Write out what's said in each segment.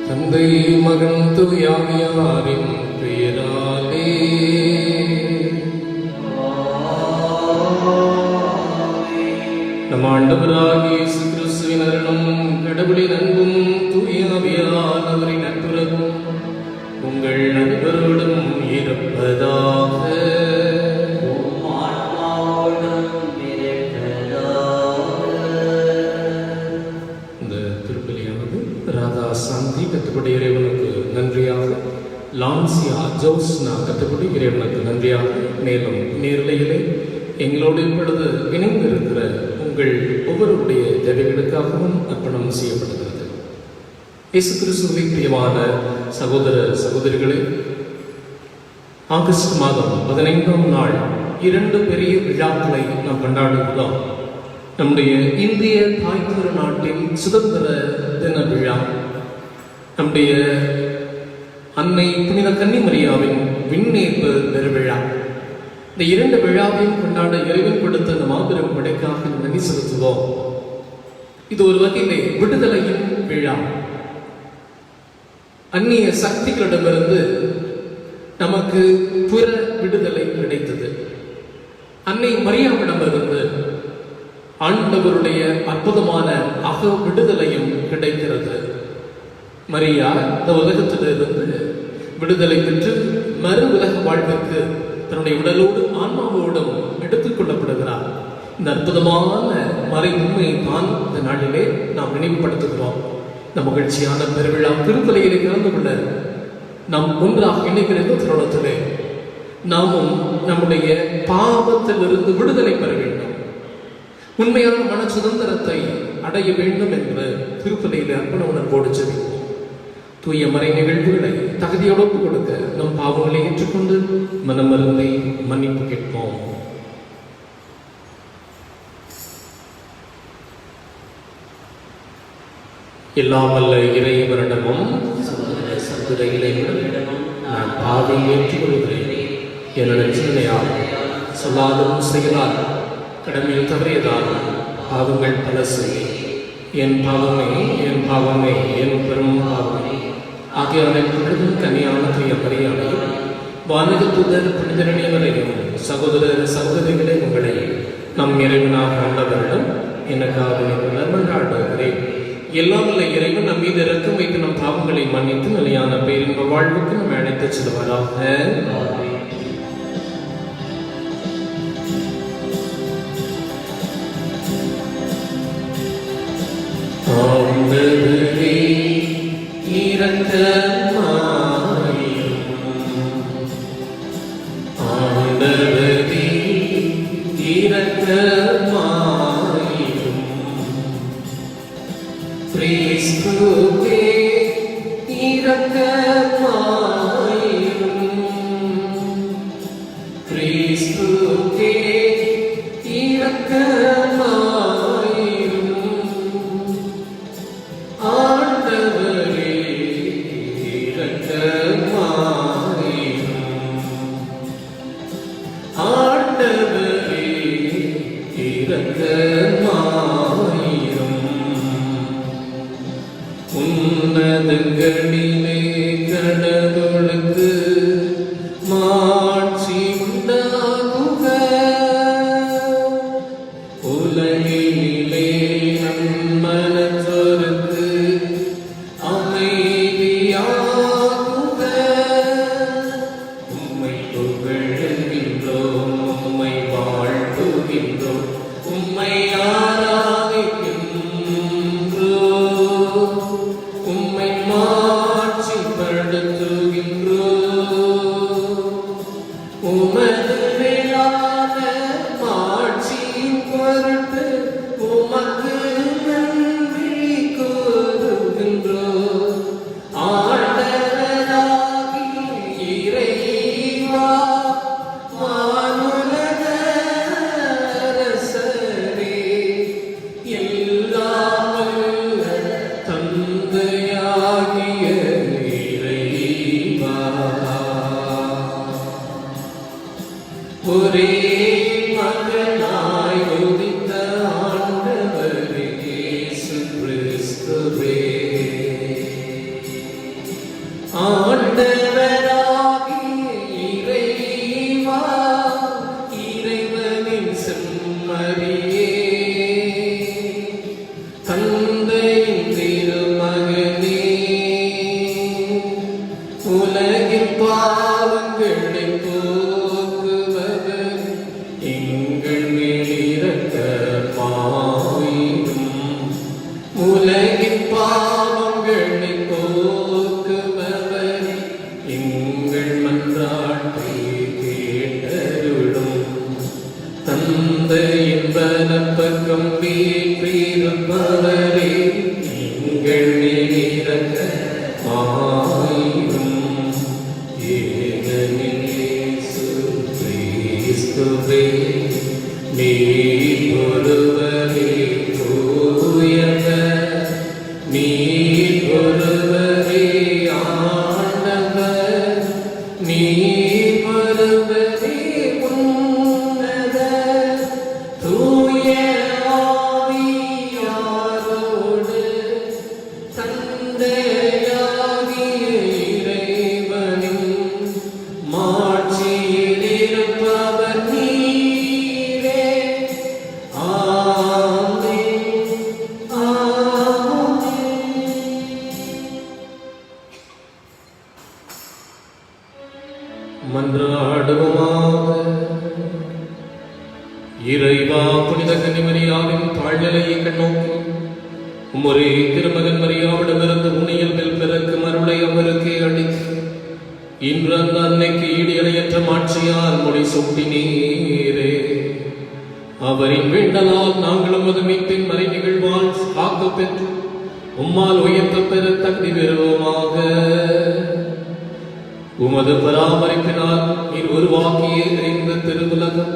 தந்தை மகன் தூயாவியாரின் பெயராலே நம் ஆண்டவராகிய இயேசு கிறிஸ்துவின் அருளும் கடவுளின் அன்பும் தூயாவியானவரின் நட்புறவும் உங்கள் அனைவரோடும் இருப்பதாக. சாந்தி கற்றுக்கொண்ட இறைவனுக்கு நன்றியாக, லான்சியா ஜோஸ்னா கற்றுக்கொண்ட இறைவனுக்கு நன்றியாக, மேலும் நேரலையிலே எங்களோடு இப்பொழுது இணைந்திருக்கிற உங்கள் ஒவ்வொருடைய தேவைகளுக்காகவும் அர்ப்பணம் செய்யப்படுகிறது. இயேசு கிறிஸ்துவின் பிரியமான சகோதர சகோதரிகளே, ஆகஸ்ட் மாதம் 15ஆம் நாள் 2 பெரிய விழாக்களை நாம் கொண்டாடுகிறோம். நம்முடைய இந்திய தாய் திருநாட்டின் சுதந்திர தின விழா, நம்முடைய அன்னை புனித கன்னிமரியாவின் விண்ணேற்பு பெருவிழா. இந்த 2 விழாவையும் கொண்டாட இறைவன் கொடுத்த அந்த மாபெரும் படைக்காக நன்றி செலுத்துவோம். இது ஒரு வகையிலே விடுதலையின் விழா. அந்நிய சக்திகளிடமிருந்து நமக்கு புற விடுதலை கிடைத்தது. அன்னை மரியாவிடமிருந்து ஆண்டவருடைய அற்புதமான அக விடுதலையும் கிடைக்கிறது. மரியா இந்த உலகத்திலிருந்து விடுதலை பெற்று மறு உலக வாழ்விற்கு தன்னுடைய உடலோடு ஆன்மாவோடும் எடுத்துக் கொள்ளப்படுகிறார். இந்த அற்புதமான மறை உண்மையை தான் இந்த நாளிலே நாம் நினைவுபடுத்துகிறோம். இந்த மகிழ்ச்சியான பெருவிழா திருப்பலியிலே கலந்து கொள்ள நாம் ஒன்றாக இணைகிற இந்த தருணத்திலே நாமும் நம்முடைய பாவத்திலிருந்து விடுதலை பெற வேண்டும், உண்மையான மன சுதந்திரத்தை அடைய வேண்டும் என்று திருப்பலியிலே அர்ப்பண உணர்வோடு ஜெபிப்போம். தூய மறை நிகழ்வுகளை தகுதியோடு கொடுக்க நம் பாவங்களை ஏற்றுக்கொண்டு மனமருந்தை மன்னிப்பு கேட்போம். எல்லாம் வல்ல இறைவனிடமும் சகோதர இறைவனிடமும் நான் பாவை ஏற்றுக்கொள்கிறேன். என்னுடைய சிந்தனையால், சொல்லாலும் செயலால், கடமையில் தவறியதால் பாவங்கள் பல செய்தேன். என் பாவமே, என் பாவமே, என் பெரும் பாவமே ஆகிய அனைவரும் கனியான தூய மரியாதையும் வானக தூதர் புனிதரணியவரையும் சகோதர சகோதரிகளை உங்களை நம் இறைவனாக ஆண்டவரிடம் எனக்காக மன்றாடுகிறேன். எல்லாம் உள்ள இறைவன் நம் மீது இரக்கம் வைத்து நம் பாவங்களை மன்னித்து நிலையான பேரின்ப வாழ்வுக்கு நம்ம அழைத்து செல்வாராக. ஆண்டவரே இரக்கமாயிரும், ஆண்டவரே இரக்கமாயிரும், கிறிஸ்துவே இரக்கமாயிரும், கிறிஸ்துவே இரக்கமாயிரும், ஆண்டவரே இறைவா வானுலக அரசரே, எல்லாம் வல்ல தந்தையாகிய இறைவா, ஒரே மகனாய் உதித்த ஆண்டவரே இயேசு கிறிஸ்துவே, ஆண்டவராகிய இறைவா, இறைவனின் செம்மறியே, தந்தையின் திருமகனே, உலகின் பாவங்களை போக்குபவர், எங்கள் மேல் இரக்கமாயிரும். உலகின் பாவங்களை போக்குபவர், எங்கள் மன்றாட்டை கேட்டருளும். தந்தையின் வலப்பக்கம் வீற்றிருப்பவரே, எங்கள் மேல் இரக்கமாயிரும். ஏனெனில் இயேசு கிறிஸ்துவே, நீர் ஒருவரே தூயவர், நீர் ஒருவரே ஆண்டவர், நீர் ஒருவரே உன்னதர். தூய ஆவியாரோடு தந்தையாகிய இறைவனின் மாட்சியில் இருப்பவர் நீரே. ஆமென், ஆமென். மன்றாடுவோமாக. இறைவா, புனித கன்னிமரியாவின் தாழ்நிலையை கண்ணோக்கி உம்முடைய திருமகன் மரியாவிடமிருந்து உன்னியல்பில் பிறக்கும் அருளை அவருக்கே அளித்து, இன்று அந்த அன்னைக்கு ஈடு இணையற்ற மாட்சியால் முடி சூட்டினீரே. அவரின் வேண்டலால் நாங்களும் உமது மீட்பின் மறை நிகழ்வால் காக்க பெற்று உம்மால் உயர்த்த பெற தகுதி பெறுவோமாக. உமது பராமரிப்பினால் நீர் உருவாக்கிய இந்த திருவுலகம்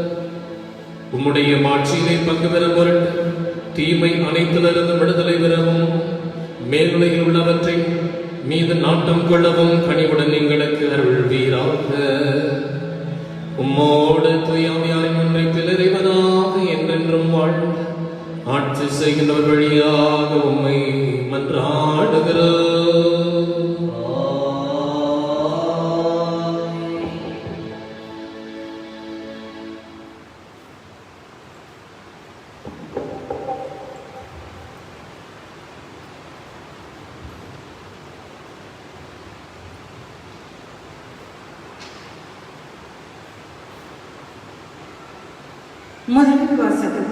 உம்முடைய மாட்சியிலே பங்கு பெற பொருட்டு தீமை அனைத்திலிருந்து விடுதலை பெறவும், மேலுலகில் உள்ளவற்றின் மீது நாட்டம் கொள்ளவும் கனிவுடன் எங்களுக்கு அருள்வீராக. உம்மோடு தூயாவியாரின் ஒன்றைப்பில் இறைவனாக என்றென்றும் வாழ்ந்து ஆட்சி செய்கின்றவர் வழியாக உம்மை மன்றாடுகிறோம். முதல் வாசகம்.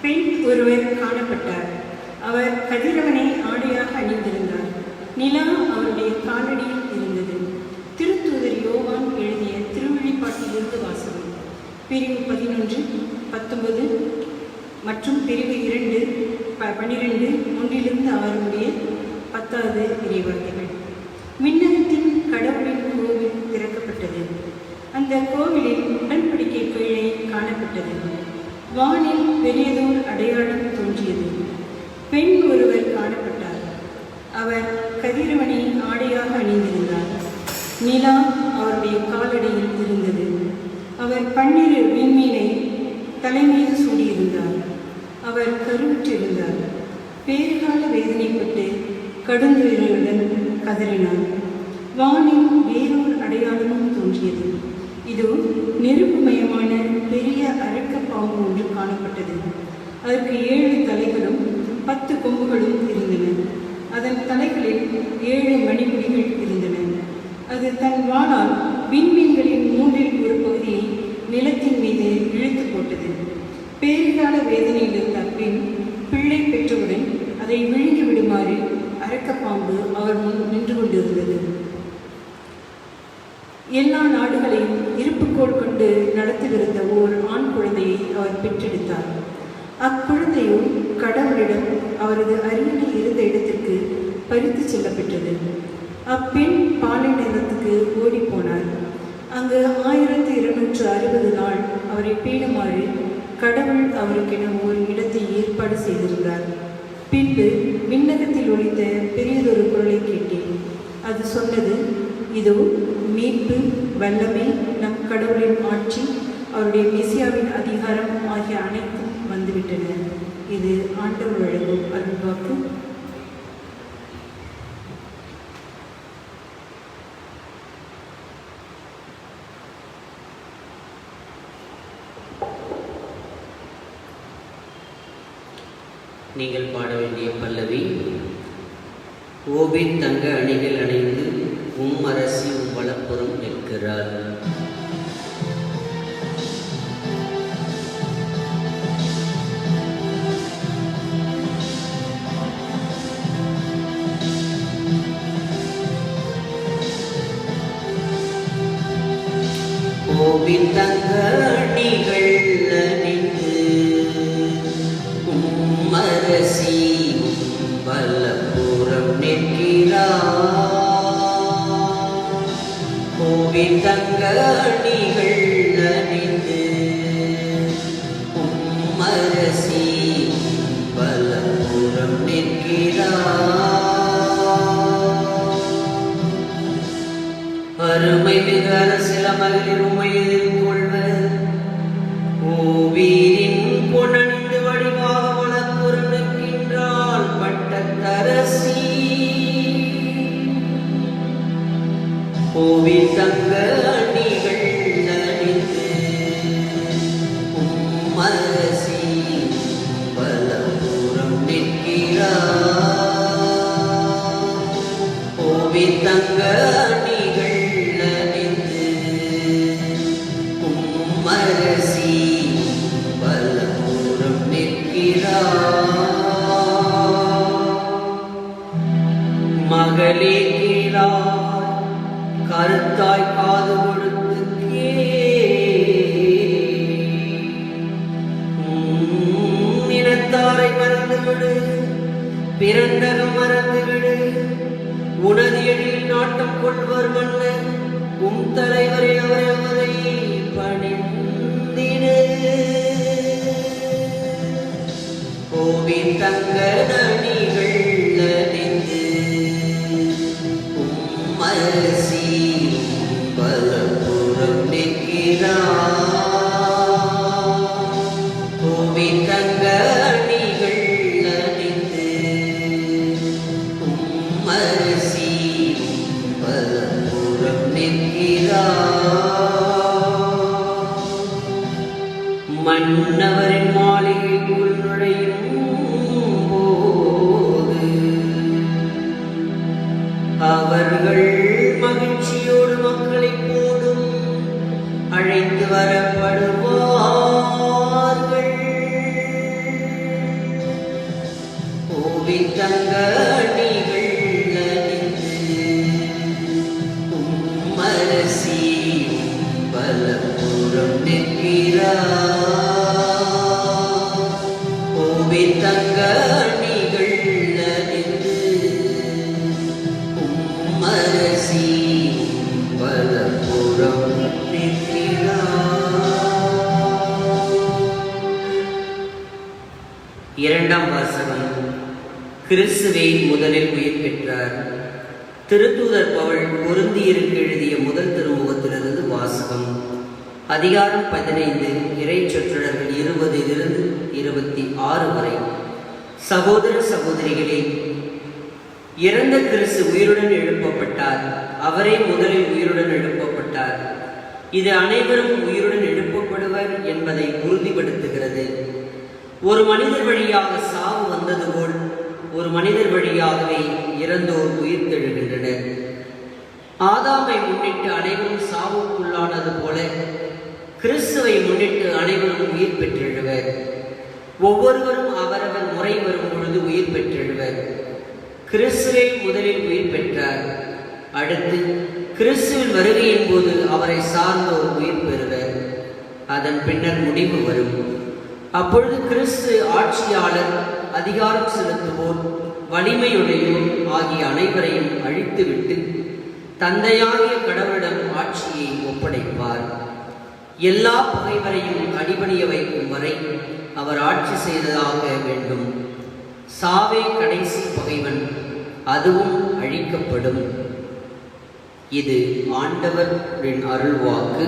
பெண் ஒருவர் காணப்பட்டார். அவர் கதிரவனை ஆடையாக அணிந்திருந்தார். நிலா அவருடைய காலடியில் இருந்தது. திருத்தூதர் யோவான் எழுதிய திருவெளிப்பாட்டிலிருந்து வாசகம். பிரிவு 11, 19 மற்றும் பிரிவு 2, 12, 1-6 முடிய 10வது இறைவார்த்தைகள். விண்ணகத்தின் கடவுளின் கோவில் திறக்கப்பட்டது. அந்த கோவிலில் உடன்படிக்கை பேழை காணப்பட்டது. வானில் பெரியதோர் அடையாளம் தோன்றியது. பெண் ஒருவர் காணப்பட்டார். அவர் கதிரவனை ஆடையாக அணிந்திருந்தார். நிலா அவருடைய காலடியில் இருந்தது. அவர் 12 விண்மீனை தலைமீது சூடியிருந்தார். அவர் கருவுற்றிருந்தார். பேறுகால வேதனைப்பட்டு கடுந்துயர்களுடன் கதறினார். வானில் வேறொரு அடையாளமும் தோன்றியது. இதோ நெருப்புமயமான பெரிய அரக்க பாம்பு ஒன்று காணப்பட்டது. அதற்கு 7 தலைகளும் 10 கொம்புகளும் இருந்தன. அதன் தலைகளில் 7 மணிமுடிகள் இருந்தன. அது தன் வாளால் விண்மீன்களின் 1/3 பகுதியை நிலத்தின் மீது இழுத்து போட்டது. பேறுகால வேதனையில் இருந்த பெண் பிள்ளை பெற்றவுடன் அதை விழுங்கி விடுமாறு அரக்க பாம்பு அவர் முன் நின்று கொண்டிருந்தது. எல்லா நாடுகளையும் இருப்புக்கோள் கொண்டு நடத்திவிருந்த ஓர் ஆண் குழந்தையை அவர் பெற்றெடுத்தார். அக்குழந்தையோ கடவுளிடம் அவரது அரியணை இருந்த இடத்திற்கு பறித்து செல்லப்பட்டது. அப்பெண் பாலைநிலத்துக்கு ஓடிப்போனார். பீடுமாறு கடவுள் அவருக்கென ஒரு இடத்தை ஏற்பாடு செய்திருந்தார். பின்பு விண்ணகத்தில் ஒலித்த பெரியதொரு குரலை கேட்டேன். அது சொன்னது, இதோ மீட்பு, வல்லமை, நம் கடவுளின் ஆட்சி, அவருடைய மெசியாவின் அதிகாரம் ஆகிய அனைத்தும் வந்துவிட்டன. இது ஆண்டவர் வழங்கும் அருள்வாக்கு. நீங்கள் பாட வேண்டிய பல்லவி. ஓபின் தங்க அணிகள் அணிந்து அரசி வலப்புறம் நிற்கிறார். ஓபின் தங்க அணிகள் அணிந்து அரசி வலப்புறம் நிற்கிறார். கோவின் தங்க அணிகள் அணிந்து அரசி வலப்புறம் நிற்கிறார். அருமை மிக அரசியல மகளிர் உமை எதிர்கொள்வர். ஓவீரின் பொன்னணிந்து வடிவாக வலப்புறம் நிற்கின்றாள் பட்டத்தரசி. கோவில் தங்க அணிகள் அணிந்து அரசி வலப்புறம் நிற்கிறார். கோவில் தங்க அணிகள் அணிந்து அரசி வலப்புறம் நிற்கிறார். மகளே கேளாய், கருத்தாய் காது கொடுத்து இனத்தாரை மறந்துவிடு, பிறந்தகம் மறந்துவிடு. உனது எழில் நாட்டம் கொள்வர் மன்னர், தலைவரை அவரை பணிந்திடு. கோவின் தங்க அணிகள் அணிந்து அரசி வலப்புறம் நிற்கிறார். கோவின் தங்க அணிகள் அணிந்து அரசி வலப்புறம் நிற்கிறார். மன்னவரின் மாளிகைக்குள் நுழையும் போது அவர்கள் மகிழ்ச்சியோடு மக்களை போடும் அழைத்து வரப்படுவார்கள். கோவின் தங்க அணிகள் அணிந்து அரசி வலப்புறம் நிற்கிறார். கோவின் தங்க அணிகள் அணிந்து அரசி வலப்புறம் நிற்கிறார். இரண்டாம் வாசகம். கிறிஸ்துவே முதலில் உயிர் பெற்றார். திருத்தூதர் பவுல் கொரிந்தியருக்கு எழுதிய முதல் திருமுகத்திலிருந்து வாசகம். அதிகாரம் 15, இறை சொற்றொடர்கள் 20 26 வரை. சகோதர சகோதரிகளே, இறந்த கிறிஸ்து உயிருடன் எழுப்பப்பட்டார். அவரே முதலில் உயிருடன் எழுப்பப்பட்டார். இது அனைவரும் உயிருடன் எழுப்பப்படுவர் என்பதை உறுதிப்படுத்துகிறது. ஒரு மனிதர் வழியாக சாவு வந்தது போல் ஒரு மனிதர் வழியாகவே இறந்தோர் உயிர் தெழுகின்றனர். ஆதாமை முன்னிட்டு அனைவரும் சாவுக்குள்ளானது போல கிறிஸ்துவை முன்னிட்டு அனைவரும் உயிர் பெற்றெழுவர். ஒவ்வொருவரும் அவரவர் முறை வரும் பொழுது உயிர் பெற்றெழுவர். கிறிஸ்துவே முதலில் உயிர் பெற்றார். அடுத்து கிறிஸ்துவின் வருகையின் போது அவரை சார்ந்தோர் உயிர் பெறுவர். அதன் பின்னர் முடிவு வரும். அப்பொழுது கிறிஸ்து ஆட்சியாளர், அதிகாரம் செலுத்துவோர், வலிமையுடையோர் ஆகிய அனைவரையும் அழித்துவிட்டு தந்தையாகிய கடவுளிடம் ஆட்சியை ஒப்படைப்பார். எல்லா பகைவரையும் அடிபணிய வைக்கும் வரை அவர் ஆட்சி செய்ததாக வேண்டும். சாவே கடைசி பகைவன், அதுவும் அழிக்கப்படும். இது ஆண்டவரின் அருள்வாக்கு.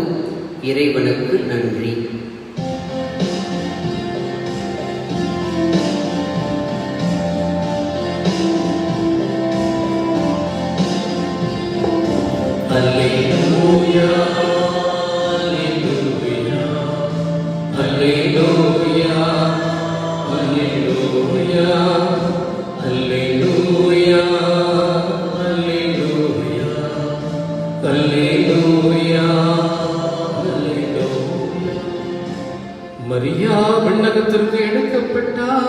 இறைவனுக்கு நன்றி. அல்லேலூயா, அல்லேலூயா, அல்லேலூயா, அல்லேலூயா, அல்லேலூயா, அல்லேலூயா, அல்லேலூயா, அல்லேலூயா. மரியா விண்ணகத்திற்கு எடுக்கப்பட்டார்.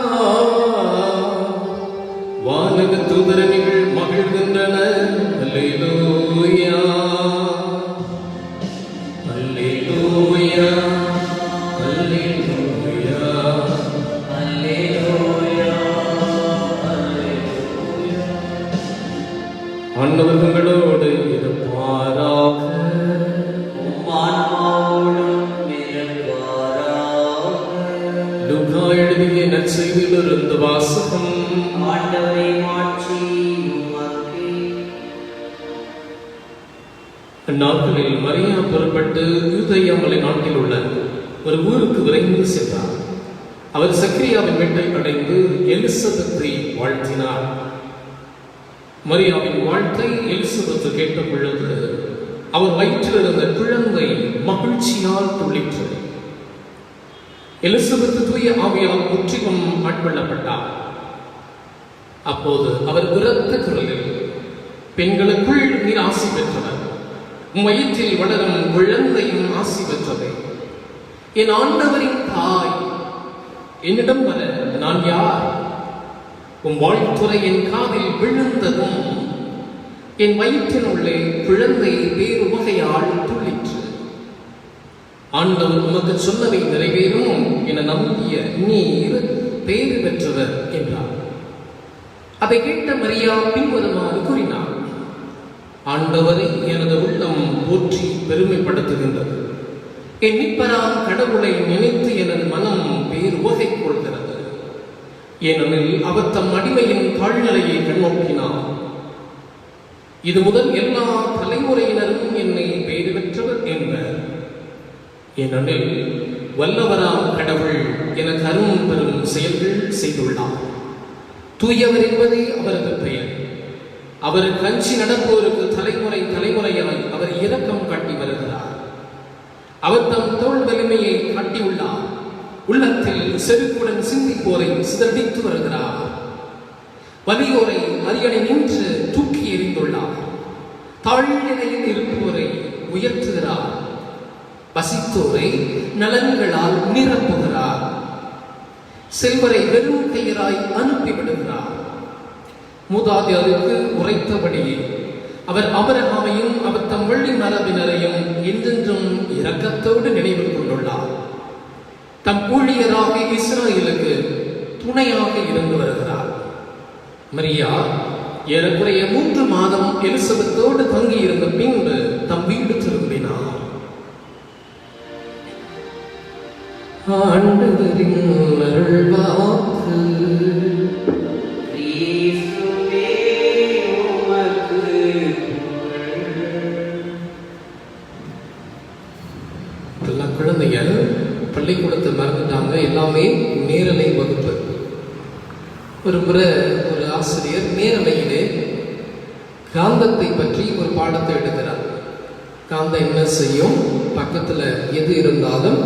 வானக தூதரணிகள் மகிழ்கின்றன. அல்லேலூயா, அல்லேலூயா, அல்லேலூயா, அல்லேலூயா, அல்லேலூயா. ஆண்டவர் உங்களோடு இருப்பாராக. லூக்கா எழுதிய நற்செய்தியிலிருந்து வாசகம். ஆண்டவரை மாற்றி உமக்கு. அந்நாட்களில் மரியா புறப்பட்டு யூதேயா மலை நாட்டில் உள்ள ஒரு ஊருக்கு விரைந்து சென்றார். அவர் சக்கரியாவின் வீட்டை அடைந்து எலிசபெத்தை வாழ்த்தினார். மரியாவின் வாழ்த்தை எலிசபெத்து கேட்ட பொழுது அவர் வயிற்றில் இருந்த குழந்தை மகிழ்ச்சியால் துள்ளிற்று. எலிசபெத்து தூய ஆவியால் முற்றிலும் ஆட்கொள்ளப்பட்டார். அப்போது அவர் உரத்த குரலில், பெண்களுக்குள் நீர் ஆசி பெற்றவர், உம் வயிற்றில் வளரும் குழந்தையும் ஆசி பெற்றவை. என் ஆண்டவரின் தாய், என்னிடம் வர நான் யார்? உம் வாழ்த்துறை என் காதில் விழுந்ததும் என் வயிற்றின் உள்ளே குழந்தை வேறு வகையால் துள்ளிற்று. ஆண்டவர் உமக்கு சொன்னவை நிறைவேறும் என நம்பிய நீர் பேறு பெற்றவர் என்றார். அதை கேட்ட மரியா பின்வருமாறு கூறினார்: ஆண்டவரை எனது உள்ளம் போற்றி பெருமைப்படுத்துகின்றது. என் மீட்பராம் கடவுளை நினைத்து எனது மனம் பேர் உவகை கொள்கிறது. ஏனெனில் அவர் தம் அடிமையின் தாழ்நிலையை கண்ணோக்கினார். இது முதல் எல்லா தலைமுறையினரும் என்னை பேறு பெற்றவர் என்பர். ஏனெனில் வல்லவராம் கடவுள் எனக்கு அரும் பெரும் செயல்கள் செய்துள்ளார். தூயவர் என்பதே அவரது பெயர். அவர் கஞ்சி நடப்போருக்கு தலைமுறை தலைமுறையாய் அவர் இரக்கம் காட்டி வருகிறார். அவர் தம் தோள் வலிமையை காட்டியுள்ளார். உள்ளத்தில் செருக்குடன் சிந்திப்போரை சிதறடித்து வருகிறார். வலியோரை அரியணை நின்று தூக்கி எறிந்துள்ளார். தாழ்நிலையில் இருப்போரை உயர்த்துகிறார். பசித்தோரை நலன்களால் நிரப்புகிறார். செல்வரை வெறும் கையராய் அனுப்பிவிடுகிறார். மூதாதையருக்கு உரைத்தபடியே அவர் ஆபிரகாமையும் அவர் தம் வழி மரபினரையும் என்றென்றும் இரக்கத்தோடு நினைவில் கொண்டுள்ளார். தம் ஊழியராக இஸ்ராயேலுக்கு துணையாக இருந்து வருகிறார். மரியா ஏறக்குறைய 3 மாதம் எலிசபெத்தோடு தங்கியிருந்த பின்பு தம் வீடு திரும்பினார். ஆண்டவரின் அருள்வாக்கு. எல்லா குழந்தைங்க பள்ளிக்கூடத்தை மறந்துட்டாங்க. எல்லாமே நேரலை வகுப்பு. ஒரு முறை ஒரு ஆசிரியர் நேரலையிலே காந்தத்தை பற்றி ஒரு பாடத்தை எடுக்கிறார். காந்தம் என்ன செய்யும்? பக்கத்தில் எது இருந்தாலும்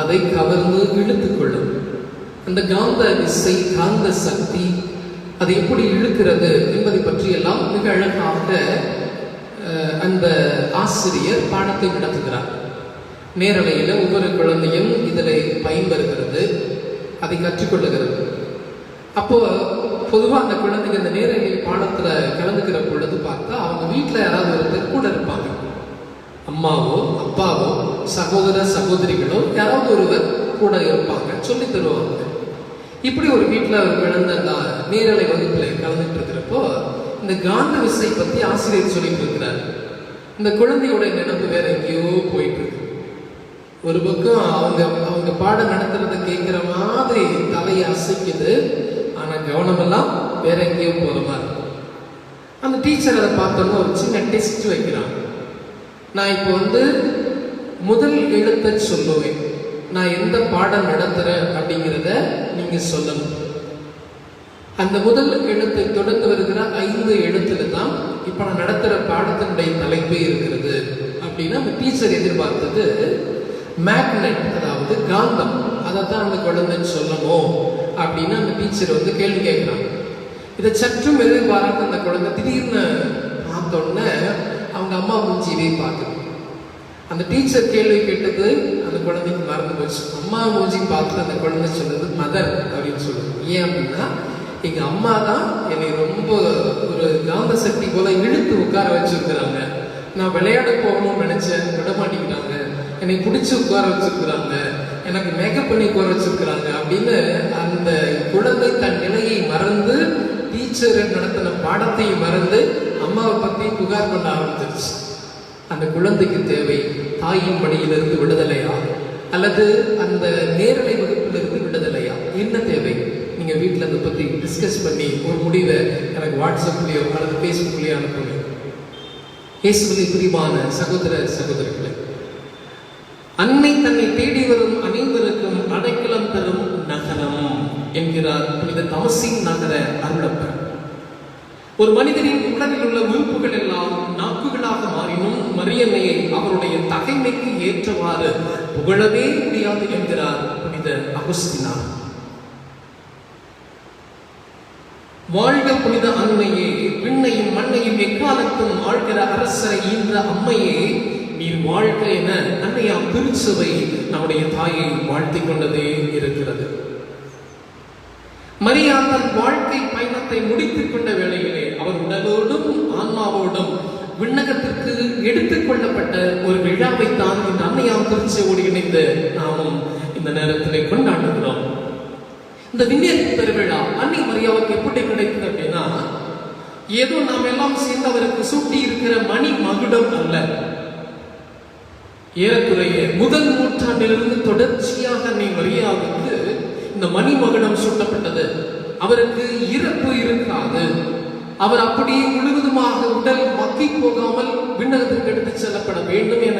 அதை கவர்ந்து இழுத்துக்கொள்ளும். அந்த காந்த விசை, காந்த சக்தி அதை எப்படி இழுக்கிறது என்பதை பற்றி எல்லாம் மிக அழகாக அந்த ஆசிரியர் பாடத்தை நடத்துகிறார். நேரலையில் ஒவ்வொரு குழந்தையும் இதில் பயன்பெறுகிறது, அதை கற்றுக்கொள்ளுகிறது. அப்போ பொதுவாக அந்த குழந்தைங்க அந்த நேரலை பாடத்தில் கலந்துக்கிற பொழுது பார்த்தா அவங்க வீட்டில் யாராவது ஒருத்தர் கூட இருப்பாங்க. அம்மாவோ அப்பாவோ சகோதர சகோதரிகளோ யாராவது ஒருவர் கூட இருப்பாங்க, சொல்லி தருவாங்க. இப்படி ஒரு வீட்டில் ஒரு குழந்தை நேரலை வகுப்பில் கலந்துட்டு இருக்கிறப்போ இந்த காந்த விசை பற்றி ஆசிரியர் சொல்லிட்டு இருக்கிறார். இந்த குழந்தையோட நினைப்பு வேற எங்கேயோ போயிட்டு இருக்கு. ஒரு பக்கம் அவங்க பாடம் நடத்துறத கேட்குற மாதிரி தலையை அசைக்குது, ஆனால் கவனமெல்லாம் வேற எங்கேயோ போகிற மாதிரி இருக்கும். அந்த டீச்சர் அதை பார்த்தோன்னா ஒரு சின்ன டெஸ்ட் வைக்கிறாங்க. நான் இப்போ முதல் எழுத்தை சொல்லுவேன், நான் எந்த பாடம் நடத்துகிறேன் அப்படிங்கிறத நீங்கள் சொல்லணும். அந்த முதல் எழுத்தை தொடர்ந்து வருகிற 5 எழுத்துல தான் இப்போ நான் நடத்துகிற பாடத்தினுடைய தலைப்பே இருக்கிறது. அப்படின்னா அந்த டீச்சர் எதிர்பார்த்தது மேக்னெட், அதாவது காந்தம், அதை தான் அந்த குழந்தை சொல்லணும் அப்படின்னு அந்த டீச்சர் கேள்வி கேட்குறாங்க. இதை சற்றும் எதிர்பாராத அந்த குழந்தை திடீர்னு பார்த்தோன்னே அவங்க அம்மா மூஞ்சியவே பார்க்குது. அந்த டீச்சர் கேள்வி கேட்டது அந்த குழந்தைக்கு மறந்து போச்சு. அம்மா மூஞ்சி பார்த்து அந்த குழந்தை சொல்லுது மதர் அப்படின்னு சொல்லுது. ஏன் அப்படின்னா எங்கள் அம்மா தான் என்னை ரொம்ப ஒரு காந்த சக்தி போல இழுத்து உட்கார வச்சிருக்கிறாங்க. நான் விளையாட போகணும்னு நினைச்சேன், விட மாட்டேங்கிறாங்க. என்னை பிடிச்சி உட்கார வச்சிருக்கிறாங்க, எனக்கு மேக்கப் பண்ணி உட்கார வச்சிருக்கிறாங்க அப்படின்னு அந்த குழந்தை தன் நிலையை மறந்து, டீச்சர் நடத்தின பாடத்தை மறந்து அம்மாவை பற்றி புகார் பண்ண ஆரம்பிச்சிருச்சு. அந்த குழந்தைக்கு தேவை தாயின் மடியிலிருந்து விடுதலையா, அல்லது அந்த நேரலை வகுப்பிலிருந்து விடுதலையா? என்ன தேவை? நீங்க வீட்டில் அதை பற்றி டிஸ்கஸ் பண்ணி ஒரு முடிவை எனக்கு வாட்ஸ்அப்லேயோ அல்லது ஃபேஸ்புக்லேயோ அனுப்புங்க. இயேசுவின் பிரியமான சகோதர சகோதரிகளே, அன்னை தன்னை தேடி வரும் அனைவருக்கும் அடைக்கலம் தரும் நகரம் என்கிறார் புனித தமசின் நகர அருளப்பர். ஒரு மனிதனின் உடலில் உள்ள உறுப்புகள் எல்லாம் நாக்குகளாக மாறினும் மரியன்னையை அவருடைய தகைமைக்கு ஏற்றவாறு புகழவே முடியாது என்கிறார் புனித அகுஸ்தினார். வாழ்க புனித அன்னையே, விண்ணையும் மண்ணையும் எக்காலத்தும் ஆழ்கிற அரசரை ஈன்ற அம்மையே, நீர் வாழ்க என அன்னையாம் திருச்சபை நம்முடைய தாயை வாழ்த்திக் கொண்டதே இருக்கிறது. மரியா தன் வாழ்க்கை பயணத்தை முடித்துக் கொண்ட வேளையிலே அவர் உடலோடும் ஆன்மாவோடும் விண்ணகத்திற்கு எடுத்துக் கொள்ளப்பட்ட ஒரு விழாவைத்தான் இந்த அன்னையாம் திருச்சபையோடு இணைந்து நாமும் இந்த நேரத்திலே கொண்டாடுகிறோம். இந்த விண்ணேற்பு பெருவிழா அன்னை மரியாவுக்கு எப்படி கிடைக்குது அப்படின்னா, ஏதோ நாம் எல்லாம் சேர்ந்து அவருக்கு சூட்டி இருக்கிற மணி மகுடம் அல்ல. ஏறக்குறைய முதல் நூற்றாண்டிலிருந்து தொடர்ச்சியாக அன்னை மரியாவுக்கு இந்த மணி மகுடம் சூட்டப்பட்டது. அவருக்கு இறப்பு இருக்காது. அவர் அப்படியே முழுவதுமாக உடல் மக்கி போகாமல் விண்ணகத்திற்கு எடுத்துச் செல்லப்பட வேண்டும் என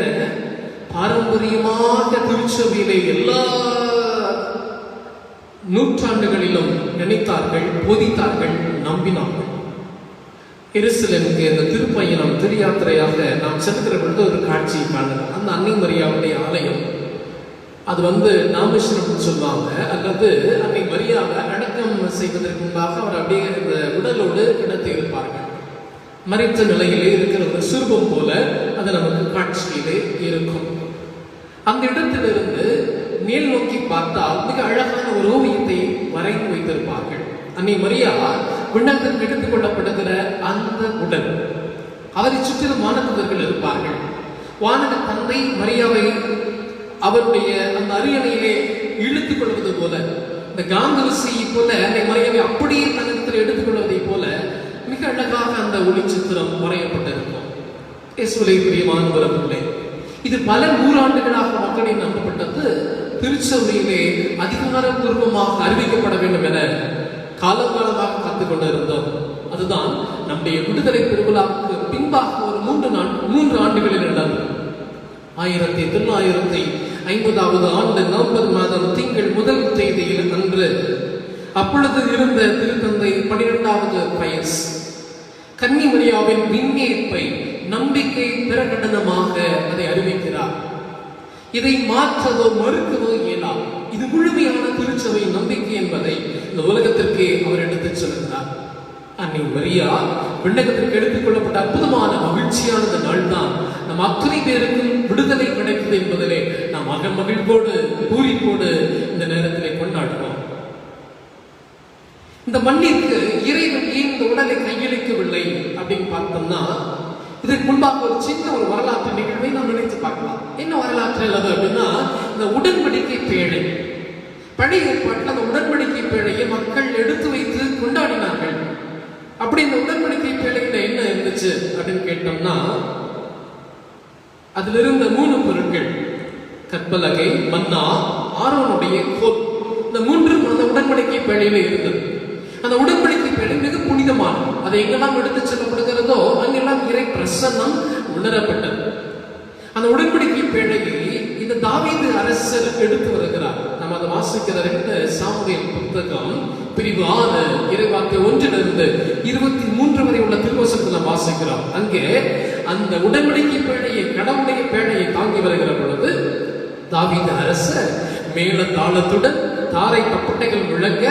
பாரம்பரியமாக திருச்சபையிலே எல்லா நூற்றாண்டுகளிலும் நினைத்தார்கள், போதித்தார்கள், நம்பினார்கள். எருசலேமுக்கு இந்த திருப்பயணம் திருயாத்திரையாக நாம் செலுத்துகிற பொழுது ஒரு காட்சியை காணலாம். அந்த அன்னை மரியாவுடைய ஆலயம் அது நாமேஸ்வரம் சொல்லுவாங்க, அல்லது அன்னை மரியாவை அடக்கம் செய்வதற்கு முன்பாக அவர் அப்படியே இந்த உடலோடு கிடத்தி இருப்பார்கள். மறைத்த நிலையிலே இருக்கிற ஒரு சுரூபம் போல அது நமக்கு காட்சியிலே இருக்கும். அந்த இடத்திலிருந்து மேல் நோக்கி பார்த்தால் மிக அழகான ஒரு ஓவியத்தை வரைந்து வைத்திருப்பார்கள். அன்னை மரியா விண்ணகத்திற்கு எடுத்துக் கொள்ளப்படுகிற அந்த உடல், அவரை சுற்றிலும் வானதூதர்கள் இருப்பார்கள். வானக தந்தை மரியாவை அவருடைய அந்த அரியணையிலே இழுத்துக் கொள்வது போல, இந்த காந்த விசையை போல அன்னை மரியாவை அப்படியே தன்னத்தில் எடுத்துக் கொள்வதை போல மிக அழகாக அந்த ஒளி சித்திரம் வரையப்பட்டிருக்கும். இயேசுவிலே பிரியமானவர்களே, இது பல நூறாண்டுகளாக மக்களின் நம்பப்பட்டது. திருச்சபையிலே அதிகாரப்பூர்வமாக அறிவிக்கப்பட வேண்டும் என காலகாலமாக காத்துக் கொண்டிருந்தோம். அதுதான் நம்முடைய விடுதலை பெருவிழாவுக்கு பின்பாக ஒரு 3 ஆண்டுகளில் நடந்தது. 1950 ஆண்டு நவம்பர் மாதம் திங்கள் 1 தேதியில் அன்று அப்பொழுது இருந்த திருத்தந்தை 12வது பயஸ் கன்னி மரியாவின் விண்ணேற்பை நம்பிக்கை பிரகடனமாக அதை அறிவிக்கிறார். இதை மாற்றவோ மறுக்கவோ இயலாது. இது முழுமையான திருச்சபை நம்பிக்கை என்பதை இந்த உலகத்திற்கு அவர் எடுத்துச் சொல்கிறார். அன்னை மரியா விண்ணகத்திற்கு எடுத்துக் கொள்ளப்பட்ட அற்புதமான மகிழ்ச்சியான இந்த நாள் தான் நம் அத்தனை பேருக்கும் விடுதலை கிடைத்தது என்பதிலே நாம் மகிழ்வோடு பூரிப்போடு இந்த நேரத்திலே கொண்டாடுவோம். இந்த மண்ணிற்கு இறைவன் ஏன் இந்த உடலை கையளிக்கவில்லை அப்படின்னு பார்த்தோம்னா, இதற்கு முன்பாக ஒரு சின்ன ஒரு வரலாற்று நிகழ்வை நாம் நினைத்து பார்க்கலாம். என்ன வரலாற்று அல்லது அப்படின்னா, இந்த உடன்படிக்கை பேழை, பழைய ஏற்பாட்டில் அந்த உடன்படிக்கை பேழையை மக்கள் எடுத்து வைத்து கொண்டாடினார்கள். அப்படி இந்த உடன்படிக்கை பேழையில என்ன இருந்துச்சு அப்படின்னு கேட்டோம்னா, அதுல இருந்த 3 பொருட்கள். கற்பலகை, மன்னா, ஆரோனுடைய கோல், இந்த மூன்றும் அந்த உடன்படிக்கை பேழையில இருந்தது. அந்த உடன்படிக்கை பேழை மிக புனிதமானது. அதை எங்கெல்லாம் எடுத்து செல்லப்படுகிறதோ அங்கெல்லாம் இறை பிரசன்னம் உணரப்பட்டது. அந்த உடன்படிக்கை பேழையை இந்த தாவீது அரசர் எடுத்து வருகிறார். நம்ம அதை வாசிக்கிற 2 சாமுவேல் புத்தகம் பிரிவு 6 இறைவார்த்தை 1 23 வரை உள்ள திருவசனத்தை நாம் வாசிக்கிறோம். அங்கே அந்த உடன்படிக்கை பேழையை, கடவுளுடைய பேழையை தாங்கி வருகிற பொழுது தாவீது அரசர் மேல தாளத்துடன் தாரை தப்பட்டைகள் முழங்க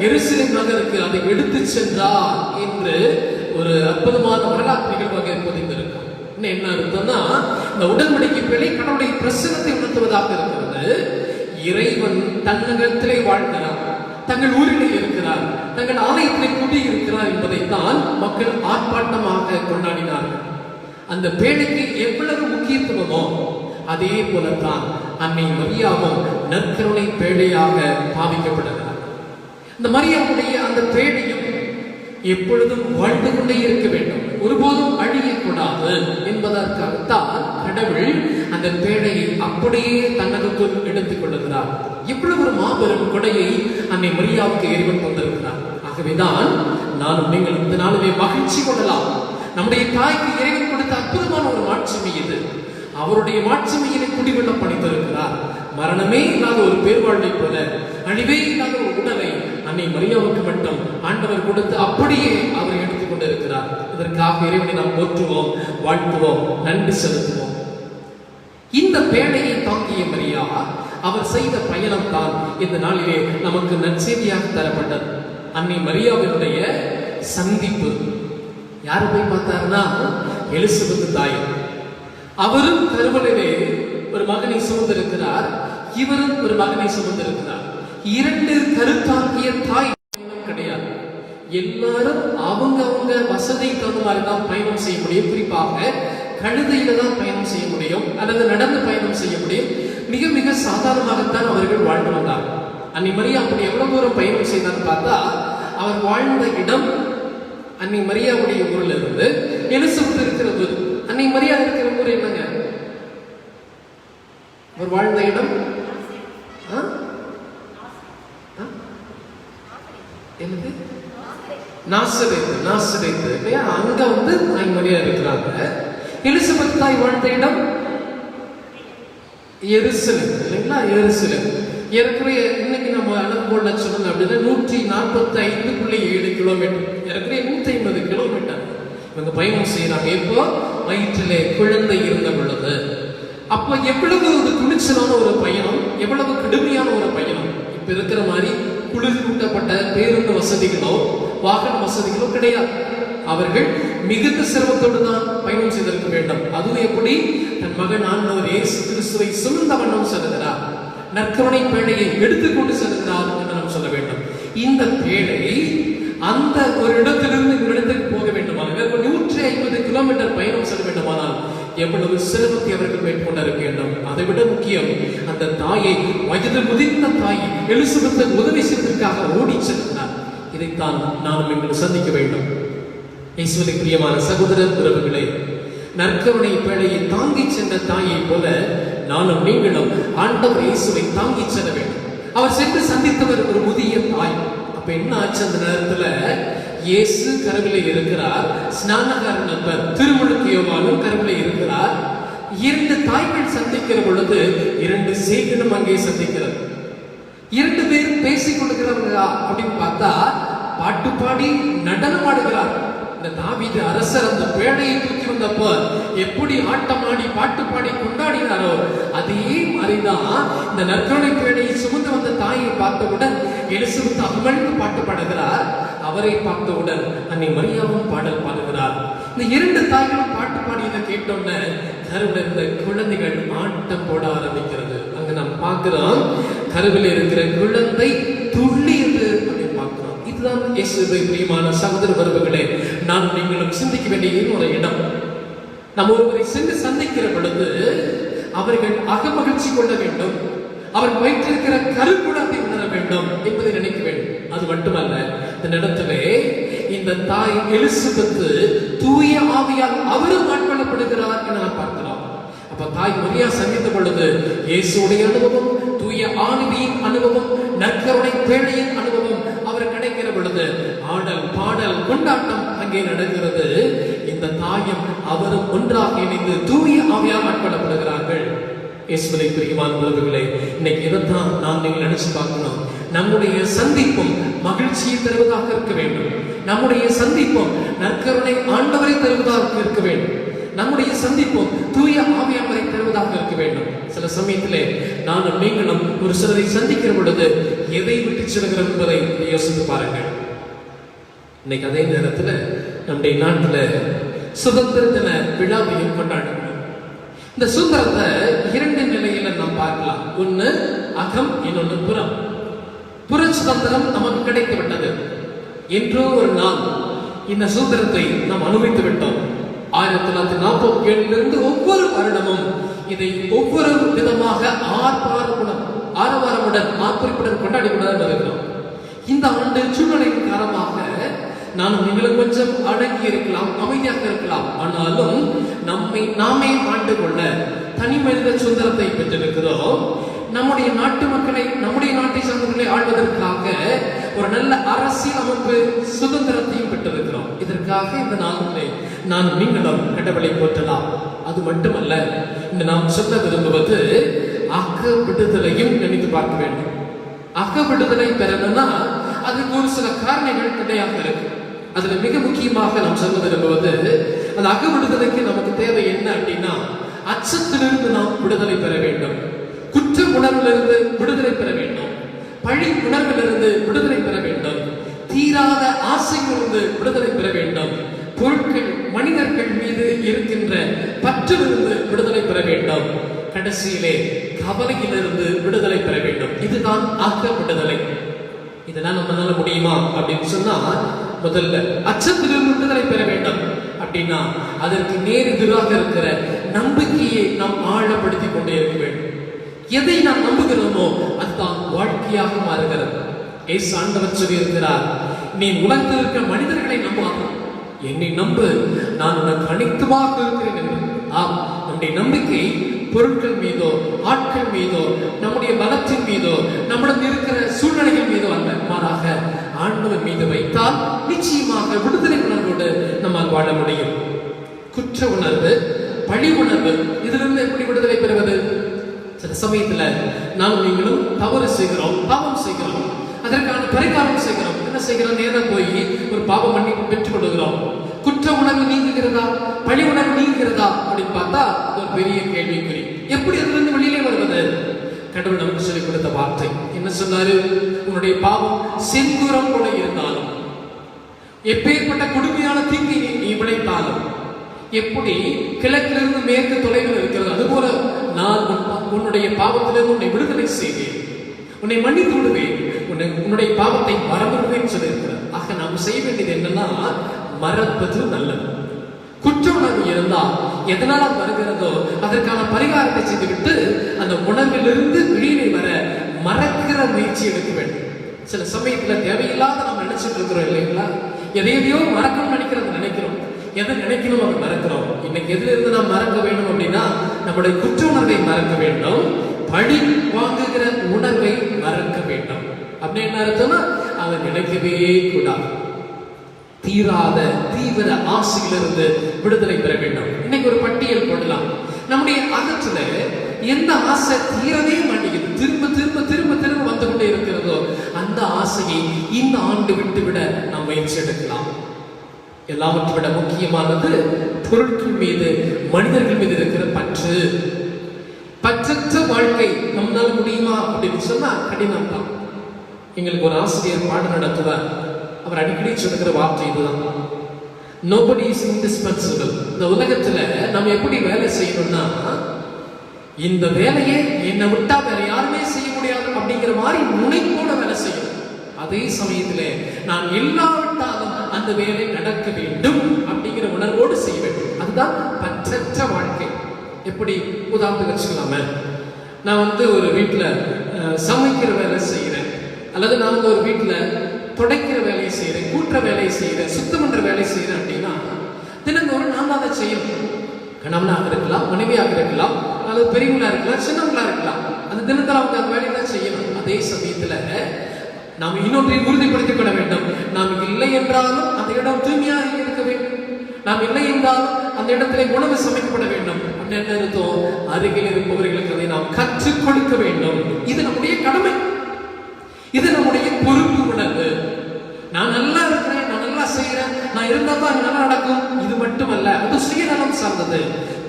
எருசலேம் நகருக்கு அதை எடுத்து சென்றார் என்று ஒரு அற்புதமான வரலாற்று நிகழ்வாக பதிந்திருக்கும். என்ன அர்த்தம்னா, இந்த உடன்படிக்கை பேழை கடவுளுடைய பிரசன்னத்தை உணர்த்துவதாக இருக்கிறது. இறைவன் தன்னகத்திலே வாழ்கிறார், தங்கள் ஊரிலே இருக்கிறார், தங்கள் ஆலயத்திலே குடியிருக்கிறார் என்பதைத்தான் மக்கள் ஆர்ப்பாட்டமாக கொண்டாடினார்கள். அந்த பேழைக்கு எவ்வளவு முக்கியத்துவமோ அதே போலத்தான் அன்னை மரியாவும் நற்கருணை பேழையாக பாவிக்கப்படுகிறார். இந்த மரியாவுடைய அந்த பேழையும் எப்பொழுதும் வாழ்ந்து கொண்டே இருக்க வேண்டும், ஒருபோதும் அழியக்கூடாது என்பதற்காகத்தான் கடவுள் அந்த பேழையை அப்படியே தன்னகத்துள் எடுத்துக் கொள்ளுகிறார். இவ்வளவு ஒரு மாபெரும் கொடையை அன்னை மரியாவுக்கு இறைவன் தந்திருக்கிறார். ஆகவேதான் நானும் நீங்கள் இந்த நாளிலே மகிழ்ச்சி கொள்ளலாம். நம்முடைய தாய்க்கு இறைவன் கொடுத்த அற்புதமான ஒரு மாட்சிமை இது. அவருடைய மாட்சிமையினை குடிகொள்ள பணித்திருக்கிறார். மரணமே இல்லாத ஒரு பேர்வாழ்வை போல, அழிவே இல்லாத ஒரு உடலை அன்னை மரியாவுக்கு மட்டும் ஆண்டவர் கொடுத்து அப்படியே அவரை எடுத்துக் கொண்டிருக்கிறார். இதற்காக இறைவனை நாம் போற்றுவோம், வாழ்த்துவோம், நன்றி செலுத்துவோம். இந்த பேழையை தாங்கிய மரியா அவர் செய்த பயணம் தான் இந்த நாளிலே நமக்கு நற்செய்தியாக தரப்பட்டது. அன்னை மரியாவினுடைய சந்திப்பு யாரு போய் பார்த்தாருன்னா, எலிசபெத் தாய். அவரும் கருவறையிலே ஒரு மகனை சுமந்திருக்கிறார், இவரும் ஒரு மகனை சுமந்திருக்கிறார். 2 கருத்தாங்கிய தாய் கிடையாது. எல்லாரும் அவங்க வசதிக்கு தகுந்த மாதிரி தான் பயணம் செய்ய முடியும். குறிப்பாக கழுதையில தான் பயணம் செய்ய முடியும், அல்லது நடந்து பயணம் செய்ய முடியும். மிக மிக சாதாரணமாகத்தான் அவர்கள் வாழ்ந்து வந்தார். அன்னை மரியா அப்படி எவ்வளவு தூரம் பயணம் செய்தான்னு பார்த்தா, அவர் வாழ்ந்த இடம் அன்னை மரியாவுடைய ஊர்ல இருந்து எலிசபெத் இருக்கிற ஊர். அன்னை மரியா இருக்கிற ஊர் என்னங்க? அவர் வாழ்ந்த இடம் என்னது? நாசரேத்து. அங்க அன்னை மரியா இருக்கிறாங்க. எலிசபெத் தாய் வாழ்ந்த இடம் எருசலேம், இல்லைங்களா? எருசலேம் ஏறக்குறைய இன்னைக்கு நம்ம அளவுகோல்ல சொல்லணும் அப்படின்னா 145.7 கிலோமீட்டர், ஏறக்குறைய 150 கிலோமீட்டர் இவங்க பயணம் செய்யறாங்க. எப்போ? வயிற்றிலே குழந்தை இருந்த பொழுது. அப்போ எவ்வளவு ஒரு துணிச்சலான ஒரு பயணம், எவ்வளவு கடுமையான ஒரு பயணம். இப்ப இருக்கிற மாதிரி குளிரூட்டப்பட்ட பேருந்து வசதிகளோ வாகன வசதிகளோ கிடையாது. அவர்கள் மிகுந்த சிரமத்தோடு தான் பயணம் செய்திருக்க வேண்டும். அதுவும் எப்படி? தன் மகன் ஆண்டவர் இயேசு கிறிஸ்துவை சுமந்த வண்ணம் செல்கிறார், நற்கருணை பேழையை எடுத்துக்கொண்டு செல்கிறார் என்று நாம் சொல்ல வேண்டும். இந்த பேழை அந்த ஒரு இடத்திலிருந்து இந்த இடத்துக்கு போக வேண்டுமானால் 150 கிலோமீட்டர் பயணம் செல்ல வேண்டுமானால் எவ்வளவு சிரமத்தை அவர்கள் மேற்கொண்டிருக்க வேண்டும். அதை விட முக்கியம், அந்த தாயை, வயது முதிர்ந்த தாயை எலிசபெத் உதவி செய்வதற்காக ஓடி செல்கிறார். இதைத்தான் நாம் இன்று சந்திக்க வேண்டும். இயேசுவின் பிரியமான சகோதர உறவுகளே, நற்கருணை பேழையை தாங்கி சென்ற தாயை போல நானும் நீங்களும் ஆண்டவர் இயேசுவை தாங்கி செல்ல வேண்டும். அவர் சென்று சந்தித்தவர் ஒரு முதிய தாய். அப்ப என்ன ஆச்சு? அந்த நேரத்துல இயேசு கருவிலே இருக்கிறார், ஸ்நானகாரன் திருமுழுக்கு யோவானும் கருவிலே இருக்கிறார். 2 தாய்கள் சந்திக்கிற பொழுது 2 சேகனும் அங்கே சந்திக்கிறது. 2 பேர் பேசிக் கொடுக்கிறவங்களா அப்படின்னு பார்த்தா பாட்டு பாடி நடனம் ஆடுகிறார். இந்த தாவீது அரசர் அந்த பேழையை தூக்கி வந்தப்ப எப்படி ஆட்டமாடி பாட்டு பாடி கொண்டாடினாரோ அதே மாதிரிதான் இந்த நற்கருணை பேழையை சுமந்து வந்த தாயை பார்த்தவுடன் எலிசபெத் அகமழ்ந்து பாட்டு பாடுகிறார். அவரை பார்த்தவுடன் அன்னை மரியாவும் பாடல் பாடுகிறார். இந்த 2 தாய்களும் பாட்டு பாடியதை கேட்டோன்னு கருவில் இருந்த குழந்தைகள் ஆட்டம் போட ஆரம்பிக்கிறது. அங்க நாம் பார்க்கிறோம், கருவில் இருக்கிற குழந்தை துள்ளியது அப்படின்னு பார்க்கிறோம். இதுதான் இயேசுவை பிரியமான சகோதர உறவுகளே, நாம் நீங்களும் சிந்திக்க வேண்டிய ஒரு இடம். நம்ம ஒருவரை சென்று சந்திக்கிற பொழுது அவர்கள் அகமகிழ்ச்சி கொள்ள வேண்டும், அவர் வயிற்றிருக்கிற கருக்குழந்தை உணர வேண்டும் என்பதை நினைக்க வேண்டும். அது மட்டுமல்ல, இந்த இடத்திலே இந்த தாய் எலிசபெத் தூய ஆவியால் அவரும் ஆட்கொள்ளப்படுகிறார் என நாம் பார்க்கிறோம். அப்ப தாய் மரியா சந்தித்த பொழுது இயேசுடைய அனுபவம், தூய ஆவியின் அனுபவம், நற்கருணை பேழையின் அனுபவம் அவர் கிடைக்கிற பொழுது ஆடல் பாடல் கொண்டாட்டம் அங்கே நடக்கிறது. இந்த தாயும் அவரும் ஒன்றாக இணைந்து தூய ஆவியால் ஆட்கொள்ளப்படுகிறார்கள். இயேசுவிலே பிரியமான உறவுகளே, இன்னைக்கு இதைத்தான் நாம் நீங்கள் நினைச்சு பார்க்கணும். நம்முடைய சந்திப்பும் மகிழ்ச்சியை தருவதாக இருக்க வேண்டும். நம்முடைய சந்திப்பும் நற்கருணை ஆண்டவரை தருவதாக இருக்க வேண்டும். நம்முடைய சந்திப்பும் தூய ஆவியானவரை தருவதாக இருக்க வேண்டும். சில சமயத்திலே நானும் நீங்களும் ஒரு சிலரை சந்திக்கிற பொழுது எதை விட்டு செல்கிறோம் என்பதை யோசித்து பாருங்கள். இன்னைக்கு அதே நேரத்தில் நம்முடைய நாட்டில் சுதந்திர தின விழாவையும் கொண்டாடுகிறோம். இந்த சுதந்திரத்தை இரண்டு நிலையில நாம் பார்க்கலாம். ஒன்று அகம், இன்னொன்று புறம். புற சுதந்திரம் நமக்கு கிடைத்து விட்டது. என்றோ ஒரு நாள் இந்த சுதந்திரத்தை நாம் அனுபவித்து விட்டோம். 1947 ஒவ்வொரு வருடமும் இதை ஒவ்வொரு விதமாக ஆரவாரமுடன் ஆர்ப்பரிப்புடன் கொண்டாடி கொண்டு வருகிறோம். இந்த ஆண்டு சூழ்நிலையின் காரணமாக நானும் நீங்களும் கொஞ்சம் அடங்கி இருக்கலாம், அமைதியாக இருக்கலாம். ஆனாலும் நம்மை நாமே ஆண்டு கொள்ள தனி மனித சுதந்திரத்தை பெற்றிருக்கிறோம். நம்முடைய நாட்டு மக்களை, நம்முடைய நாட்டை சார்ந்தவர்களை ஆள்வதற்காக ஒரு நல்ல அரசியல் அமைப்பு சுதந்திரத்தையும் பெற்றிருக்கிறோம். இதற்காக இந்த நாளிலே நான் நீங்களும் கடவுளை போற்றலாம். அது மட்டுமல்ல, இந்த நாம் சொல்ல விரும்புவது அக விடுதலையும் நினைத்து பார்க்க வேண்டும். அக விடுதலை பெறணும்னா அதுக்கு ஒரு சில காரணங்கள் கிடையாக இருக்கு. அதுல மிக முக்கியமாக நாம் சொல்ல விரும்புவது, அந்த அக விடுதலைக்கு நமக்கு தேவை என்ன அப்படின்னா, அச்சத்திலிருந்து நாம் விடுதலை பெற வேண்டும், குற்ற உணர்விலிருந்து விடுதலை பெற வேண்டும், பழி உணர்விலிருந்து விடுதலை பெற வேண்டும், தீராத ஆசையிலிருந்து விடுதலை பெற வேண்டும், பொருட்கள் மனிதர்கள் மீது இருக்கின்ற பற்றிலிருந்து விடுதலை பெற வேண்டும், கடைசியிலே கவலையிலிருந்து விடுதலை பெற வேண்டும். இதுதான் அக விடுதலை. இதெல்லாம் நம்மளால முடியுமா அப்படின்னு சொன்னா, முதல்ல அச்சத்திலிருந்து விடுதலை பெற வேண்டும். அப்படின்னா அதற்கு நேர் எதிராக இருக்கிற நம்பிக்கையை நாம் ஆழப்படுத்தி கொண்டே இருக்க வேண்டும். எதை நாம் நம்புகிறோமோ அதுதான் வாழ்க்கையாக மாறுகிறது. ஏசு ஆண்டவர் சொல்லி இருக்கிறார், நீ உலகத்தில் இருக்கிற மனிதர்களை நம்பாத, என்னை நம்பு, நான் உனக்கு அனைத்துமாக இருக்கிறேன் என்று. ஆம், நம்முடைய நம்பிக்கை பொருட்கள் மீதோ, ஆட்கள் மீதோ, நம்முடைய பலத்தின் மீதோ, நம்மிடம் இருக்கிற சூழ்நிலைகள் மீதோ அல்ல, மாறாக ஆண்டவர் மீது வைத்தால் நிச்சயமாக விடுதலை உணர்வோடு நம்மால் வாழ முடியும். குற்ற உணர்வு, பழி உணர்வு, இதிலிருந்து எப்படி விடுதலை பெறுவது? சில சமயத்துல நாம் நீங்களும் தவறு செய்கிறோம், பாவம் செய்கிறோம், அதற்கான பரிகாரம் செய்கிறோம். என்ன செய்கிறோம்? நேரம் போய் ஒரு பாவ மன்னிப்பு பெற்றுக் கொள்கிறோம். குற்ற உணர்வு நீங்குகிறதா, பழி உணர்வு நீங்குகிறதா அப்படின்னு பார்த்தா ஒரு பெரிய கேள்விக்குறி. எப்படி அதிலிருந்து வெளியிலே வருவது? கடவுள் நமக்கு சொல்லிக் கொடுத்த வார்த்தை என்ன சொன்னாரு? உன்னுடைய பாவம் செந்தூரம் கூட இருந்தாலும், எப்பேற்பட்ட கொடுமையான தீங்கை நீ விளைத்தாலும், எப்படி கிழக்கிலிருந்து மேற்கு தொலைவில் இருக்கிறது, அதுபோல நான் உன்னுடைய பாவத்திலிருந்து உன்னை விடுதலை செய்வேன், உன்னை மன்னித்து விடுவேன், உன்னுடைய பாவத்தை மறந்துடுவேன் சொல்லியிருக்கிறார். ஆக நாம் செய்ய வேண்டியது என்னன்னா, மறப்பது நல்லது. குற்ற உணர்வு இருந்தால் எதனால் அது வருகிறதோ அதற்கான பரிகாரத்தை செய்துவிட்டு அந்த உணர்விலிருந்து வெளியே வர மறக்கிற முயற்சி எடுக்க வேண்டும். சில சமயத்துல தேவையில்லாத நம்ம நினைச்சிட்டு இருக்கிறோம் இல்லைங்களா? எதையோ மறக்கணும்னு நினைக்கிறோம், எதை நினைக்கணும் அதை மறக்கிறோம். இன்னைக்கு எதுல இருந்து நாம் மறக்க வேண்டும் அப்படின்னா, நம்முடைய குற்ற உணர்வை மறக்க வேண்டும், பழி வாங்குகிற உணர்வை மறக்க வேண்டும். அப்படி என்ன அர்த்தம்னா, அதை நினைக்கவே கூடாது. தீராத தீவிர ஆசையிலிருந்து விடுதலை பெற வேண்டும். இன்னைக்கு ஒரு பட்டியல் போடலாம். நம்முடைய அகத்துல எந்த ஆசை தீரவே மாட்டேங்குது, திரும்ப திரும்ப திரும்ப திரும்ப வந்து கொண்டே இருக்கிறதோ அந்த ஆசையை இந்த ஆண்டு விட்டுவிட நாம் முயற்சி எடுக்கலாம். எல்லாவற்றை விட முக்கியமானது பொருட்கள் மீது, மனிதர்கள் மீது இருக்கிற பற்று. பற்றற்ற வாழ்க்கை நம்மளால முடியுமா அப்படின்னு சொன்னா கடினம் தான். எங்களுக்கு ஒரு ஆசிரியர் பாடம் நடத்துவார். அவர் அடிக்கடி சொல்லுகிற வார்த்தை இதுதான், nobody is indispensable. இந்த உலகத்துல நம்ம எப்படி வேலை செய்யணும்னா, இந்த வேலையை என்னை விட்டா வேற யாருமே செய்ய முடியாது அப்படிங்கிற மாதிரி முனைப்போட வேலை செய்யணும். அதே சமயத்துல நான் எல்லாவிட்டாலும் அந்த வேலை நடக்க வேண்டும் அப்படிங்கிற உணர்வோடு செய்ய வேண்டும். அதுதான் பற்றற்ற வாழ்க்கை. எப்படி உதாரணத்துக்கு வச்சுக்கலாமே, நான் ஒரு வீட்டுல சமைக்கிற வேலை செய்யறேன், அல்லது நான் ஒரு வீட்டுல துடைக்கிற வேலையை செய்யறேன், கூட்டுற வேலையை செய்யறேன், சுத்தம் பண்ற வேலையை செய்யறேன் அப்படின்னா தினந்தோறும் நான் அதை செய்யணும். கணவனாக இருக்கலாம், மனைவியாக இருக்கலாம், அல்லது பெரியவங்களா இருக்கலாம், சின்னவங்களா இருக்கலாம். அந்த தினத்தில் அவங்க அந்த வேலையை செய்யணும். அதே சமயத்துல நாம் இன்னொன்றை உறுதிப்படுத்திக் கொள்ள வேண்டும். நாம் இல்லை என்றாலும் அந்த இடம் தூய்மையாக இருக்க வேண்டும். நாம் இல்லை என்றாலும் அந்த இடத்திலே உணவு சமைக்கப்பட வேண்டும். என்ன அர்த்தம்? அருகில் இருப்பவர்களுக்கு அதை நாம் கற்றுக் கொடுக்க வேண்டும். இது நம்முடைய கடமை, இது நம்முடைய பொறுப்பு உணர்வு. நான் நல்லா இருக்கிறேன், நான் நல்லா செய்கிறேன், நான் இருந்தால் தான் நல்லா நடக்கும், இது மட்டுமல்ல, அது சுயநலம் சார்ந்தது.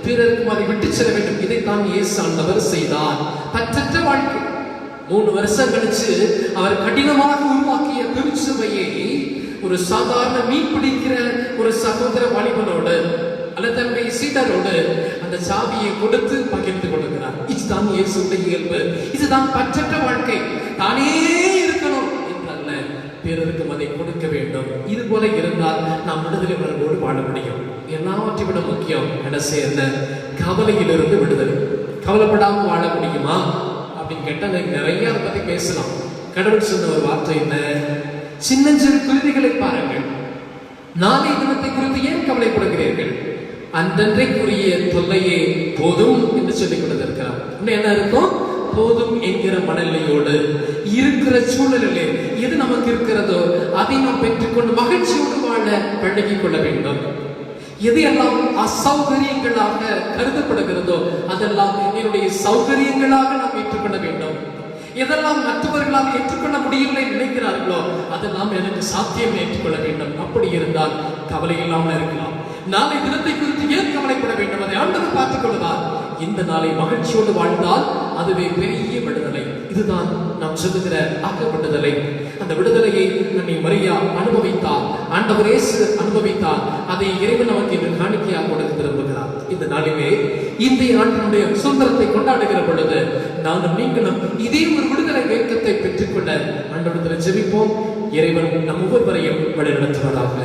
பிறருக்கும் அதை விட்டு செல்ல வேண்டும். இதைத்தான் இயேசு ஆண்டவர் செய்தார். பற்றற்ற வாழ்க்கை. 3 வருஷம் கழிச்சு அவர் கடினமாக உருவாக்கிய திருச்சபையை ஒரு சாதாரண மீன் பிடிக்கிற ஒரு சகோதர வாலிபனோடு அல்லது தன்னுடைய சீடரோடு அந்த சாவியை கொடுத்து பகிர்ந்து கொடுக்கிறார். இதுதான் இயேசுடைய இயல்பு. இதுதான் பற்றற்ற வாழ்க்கை. தானே இருக்கணும் என்றல்ல, பிறருக்கும் அதை கொடுக்க வேண்டும். இது போல இருந்தால் நாம் விடுதலை உணர்வோடு வாழ முடியும். எல்லாவற்றை விட முக்கியம் கடைசி என்ன? கவலையிலிருந்து விடுதலை. கவலைப்படாமல் வாழ முடியுமா அப்படின்னு கேட்டால் நிறைய அதை பத்தி பேசலாம். கடவுள் சொன்ன ஒரு வார்த்தை என்ன? சின்னஞ்சிறு குருதிகளை பாருங்கள், நாளை தினத்தை குறித்து ஏன் கவலைப்படுகிறீர்கள்? அன்றன்றைக்குரிய தொல்லையே போதும் என்று சொல்லிக் கொண்டிருக்கிறார். என்ன இருக்கும்? போதும் என்கிற மனநிலையோடு இருக்கிற சூழலிலே எது நமக்கு இருக்கிறதோ அதை நாம் பெற்றுக்கொண்டு மகிழ்ச்சியோடு வாழ பழகிக் கொள்ள வேண்டும். எது எல்லாம் அசௌகரியங்களாக கருதப்படுகிறதோ அதெல்லாம் என்னுடைய சௌகரியங்களாக நாம் ஏற்றுக்கொள்ள வேண்டும். எதெல்லாம் மற்றவர்களால் ஏற்றுக்கொள்ள முடியவில்லை நினைக்கிறார்களோ அதெல்லாம் எனக்கு சாத்தியம் ஏற்றுக்கொள்ள வேண்டும். அப்படி இருந்தால் கவலை இல்லாமல் இருக்கலாம். நாளை தினத்தை குறித்து ஏன் கவலைப்பட வேண்டும்? அதை ஆண்டவர் பார்த்துக் கொள்வார். இந்த நாளை மகிழ்ச்சியோடு வாழ்ந்தால் அதுவே பெரிய விடுதலை. இதுதான் நாம் சொல்லுகிற அக விடுதலை. அந்த விடுதலையை நம்மை மரியா அனுபவித்தார், ஆண்டவர் இயேசு அனுபவித்தார். அதை இறைவன் நமக்கு இன்று காணிக்கையாக கொடுக்க விரும்புகிறார். இந்த நாளிலே இந்திய நாட்டினுடைய சுதந்திரத்தை கொண்டாடுகிற பொழுது நானும் நீங்களும் இதே ஒரு விடுதலை வேகத்தை பெற்றுக்கொள்ள ஆண்டவரிடத்தில் ஜெபிப்போம். இறைவன் நம் ஒவ்வொருவரையும் வழிநடத்துவதாக.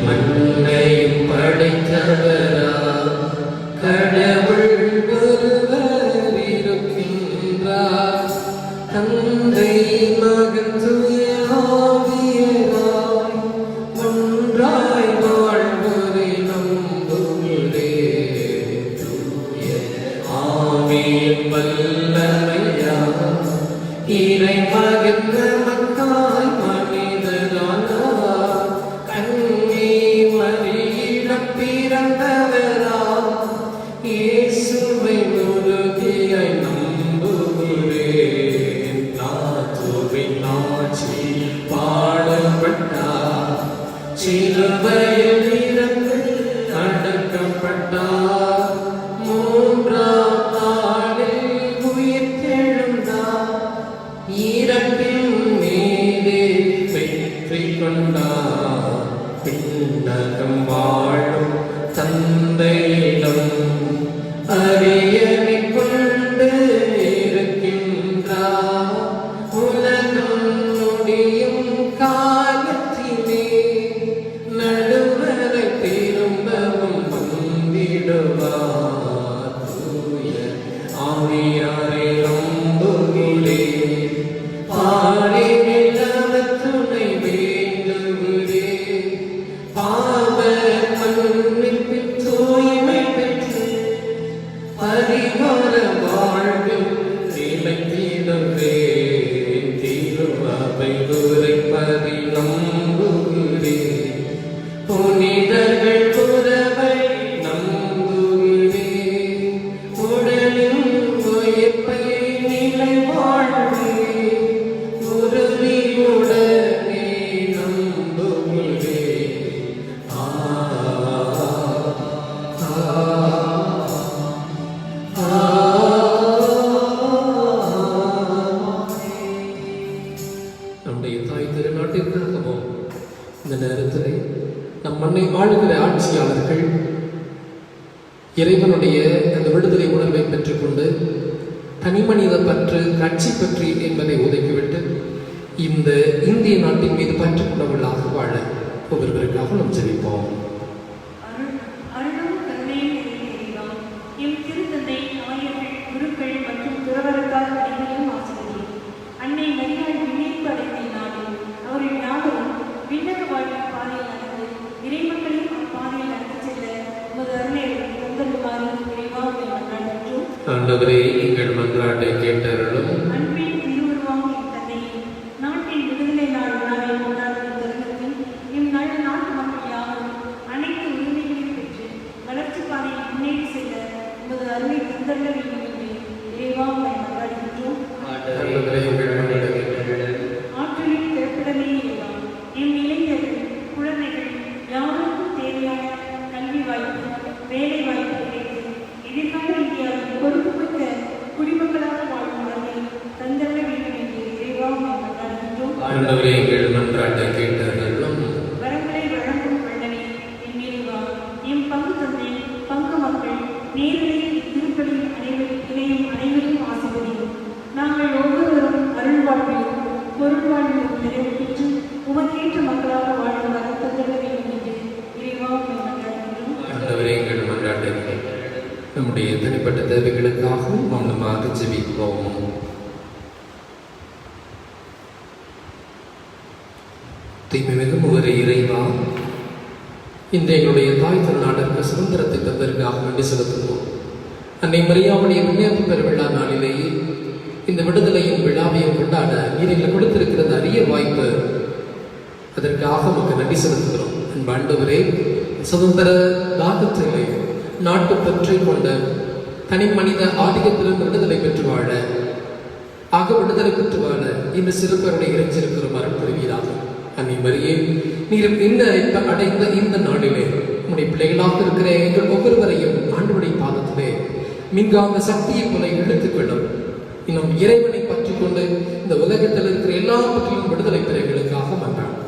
மண்ணையும் படைத்தவரா கடவுள் ஒருவர் இருக்கின்றார். தந்தை மகன் தூய ஆவியராய் ஒன்றாய் வாழ்வரை நம்புகிறே. தூய ஆவியின் வல்லமையா இறை மகன் நமக்காய் மனிதரானார். பிறந்தவரா இயேசுவை உறுதியாய் நம்புகிறேன். நாத்துவின் ஆட்சி பாடப்பட்டார், சிலுவையில் இறந்து அடக்கப்பட்டார், 3ஆம் நாளில் உயிர்த்தெழுந்தார், இறப்பின் மீதே வெற்றி கொண்டார். பின்னகம் வாழும் தந்தையிடம் அரியணை கொண்டு இருக்கின்றார். உலகம் முடியும் காலத்திலே நடுவரை திரும்பவும் வந்திடுவார். தூய ஆவியாரை நம்புகிறேன், பாரினில் அவர் துணை வேண்டுகிறேன். பாவ மன்னிப்பில் தூய்மை பெற்று பரிகார வாழ்வில் நிலைத்திடுவேன். திருவாவை உரைப்பதை நம்புகிறேன், புனிதர்கள் உறவை நம்புகிறேன். உடலின் உயிர்ப்பை நிலை வாழ்வேன், உறுதியுடனே நம்புகிறேன். நம்முடைய தாய் திருநாட்டிற்காகவும் இந்த நேரத்தில் நம் மண்ணை ஆளுகிற ஆட்சியாளர்கள் இறைவனுடைய அந்த விடுதலை உணர்வை பெற்றுக்கொண்டு தனிமனித பற்று, கட்சி பற்றி என்பதை ஒதுக்கிவிட்டு இந்த இந்திய நாட்டின் மீது பற்றுக்கொண்டவர்களாக வாழ ஒவ்வொருவருக்காக நாம் ஜெபிப்போம். அருளும் ஆண்டவரே எங்கள் மன்றாட்டை கேட்டருளும். அன்பின் திருவுருவாம் என் தந்தையே, நாட்டின் விடுதலை நாள் விழாவை கொண்டாடும் தருணத்தில் இந்நாள் நாட்டு மக்கள் யாரும் அனைத்து உரிமைகளையும் பெற்று வளர்ச்சி பாதையில் முன்னேறி செல்ல உமது அருமை தந்தள்ள வேண்டும் என்று இறைவா உம்மை மன்றாடுகின்றோம். ஆண்டவரே எங்கள் மன்றாட்டை கேட்டருளும். ஆற்றலின் பிறப்பிடமே இறைவா, என் இளைஞர்கள் குழந்தைகள் யாருக்கும் தேவையான கல்வி வாய்ப்பு வேலை வாய்ப்பு கிடைத்து எதிர்கால இந்தியாவின் பொறுப்புமிக்க குடிமக்களாக வாழும் வரவை தந்தள்ள வேண்டும் என்று இறைவா உம்மை மன்றாடுகின்றோம். ஆண்டவரே எங்கள் மன்றாட்டை கேட்டருளும். வரங்களை வழங்கும் வல்லனே என் இறைவா, எம் பங்கு தந்தை பங்கு மக்கள் நேரில் திருப்பலியில் இணையும் அனைவரையும் ஆசீர்வதியும். நாங்கள் ஒவ்வொருவரும் அருள் வாழ்விலும் பொருள் வாழ்விலும் நிறைவு பெற்று உமக்கேற்ற மக்களாக வாழும் வர தந்தள்ள வேண்டும் என்று இறைவா உம்மை மன்றாடுகின்றோம். ஆண்டவரே எங்கள் மன்றாட்டை கேட்டருளும். நம்முடைய தனிப்பட்ட தேவைகளுக்காக மௌனமாக ஜெபிப்போம். தீமை மிகும் ஒரு இறைவா, இந்த எங்களுடைய தாய் திருநாட்டிற்கு சுதந்திரத்தை தந்ததற்காக நன்றி செலுத்துவோம். அன்னை மரியாவுடைய விண்ணேற்பு பெருவிழா நாளிலேயே இந்த விடுதலையின் விழாவையும் கொண்டாட நீர் எங்களுக்கு கொடுத்திருக்கிறது அரிய வாய்ப்பு. அதற்காக நமக்கு நன்றி செலுத்துகிறோம். அன்பாண்டவரே, சுதந்திர தாகத்திலே நாட்டு பற்றை கொண்ட தனி மனித ஆதிக்கத்திலிருந்து விடுதலை பெற்று வாழ விடுதலை பெற்று வாழ இந்த சிறுபருடைய இறைஞ்சிருக்கிறோம் அருள் புரிவீராக. அன்னை மரியே, நீர் இந்த அடைந்த இந்த நாளிலே உன்னுடைய பிள்ளைகளாக இருக்கிற எங்கள் ஒவ்வொருவரையும் ஆண்டவருடைய பாதத்திலே மின்காந்த சக்தியை போல இழுத்துக்கொள்ளும். இன்னும் இறைவனை பற்றி கொண்டு இந்த உலகத்தில் இருக்கிற எல்லா பற்றியும் விடுதலை பெறங்களுக்காக மன்றாடும்.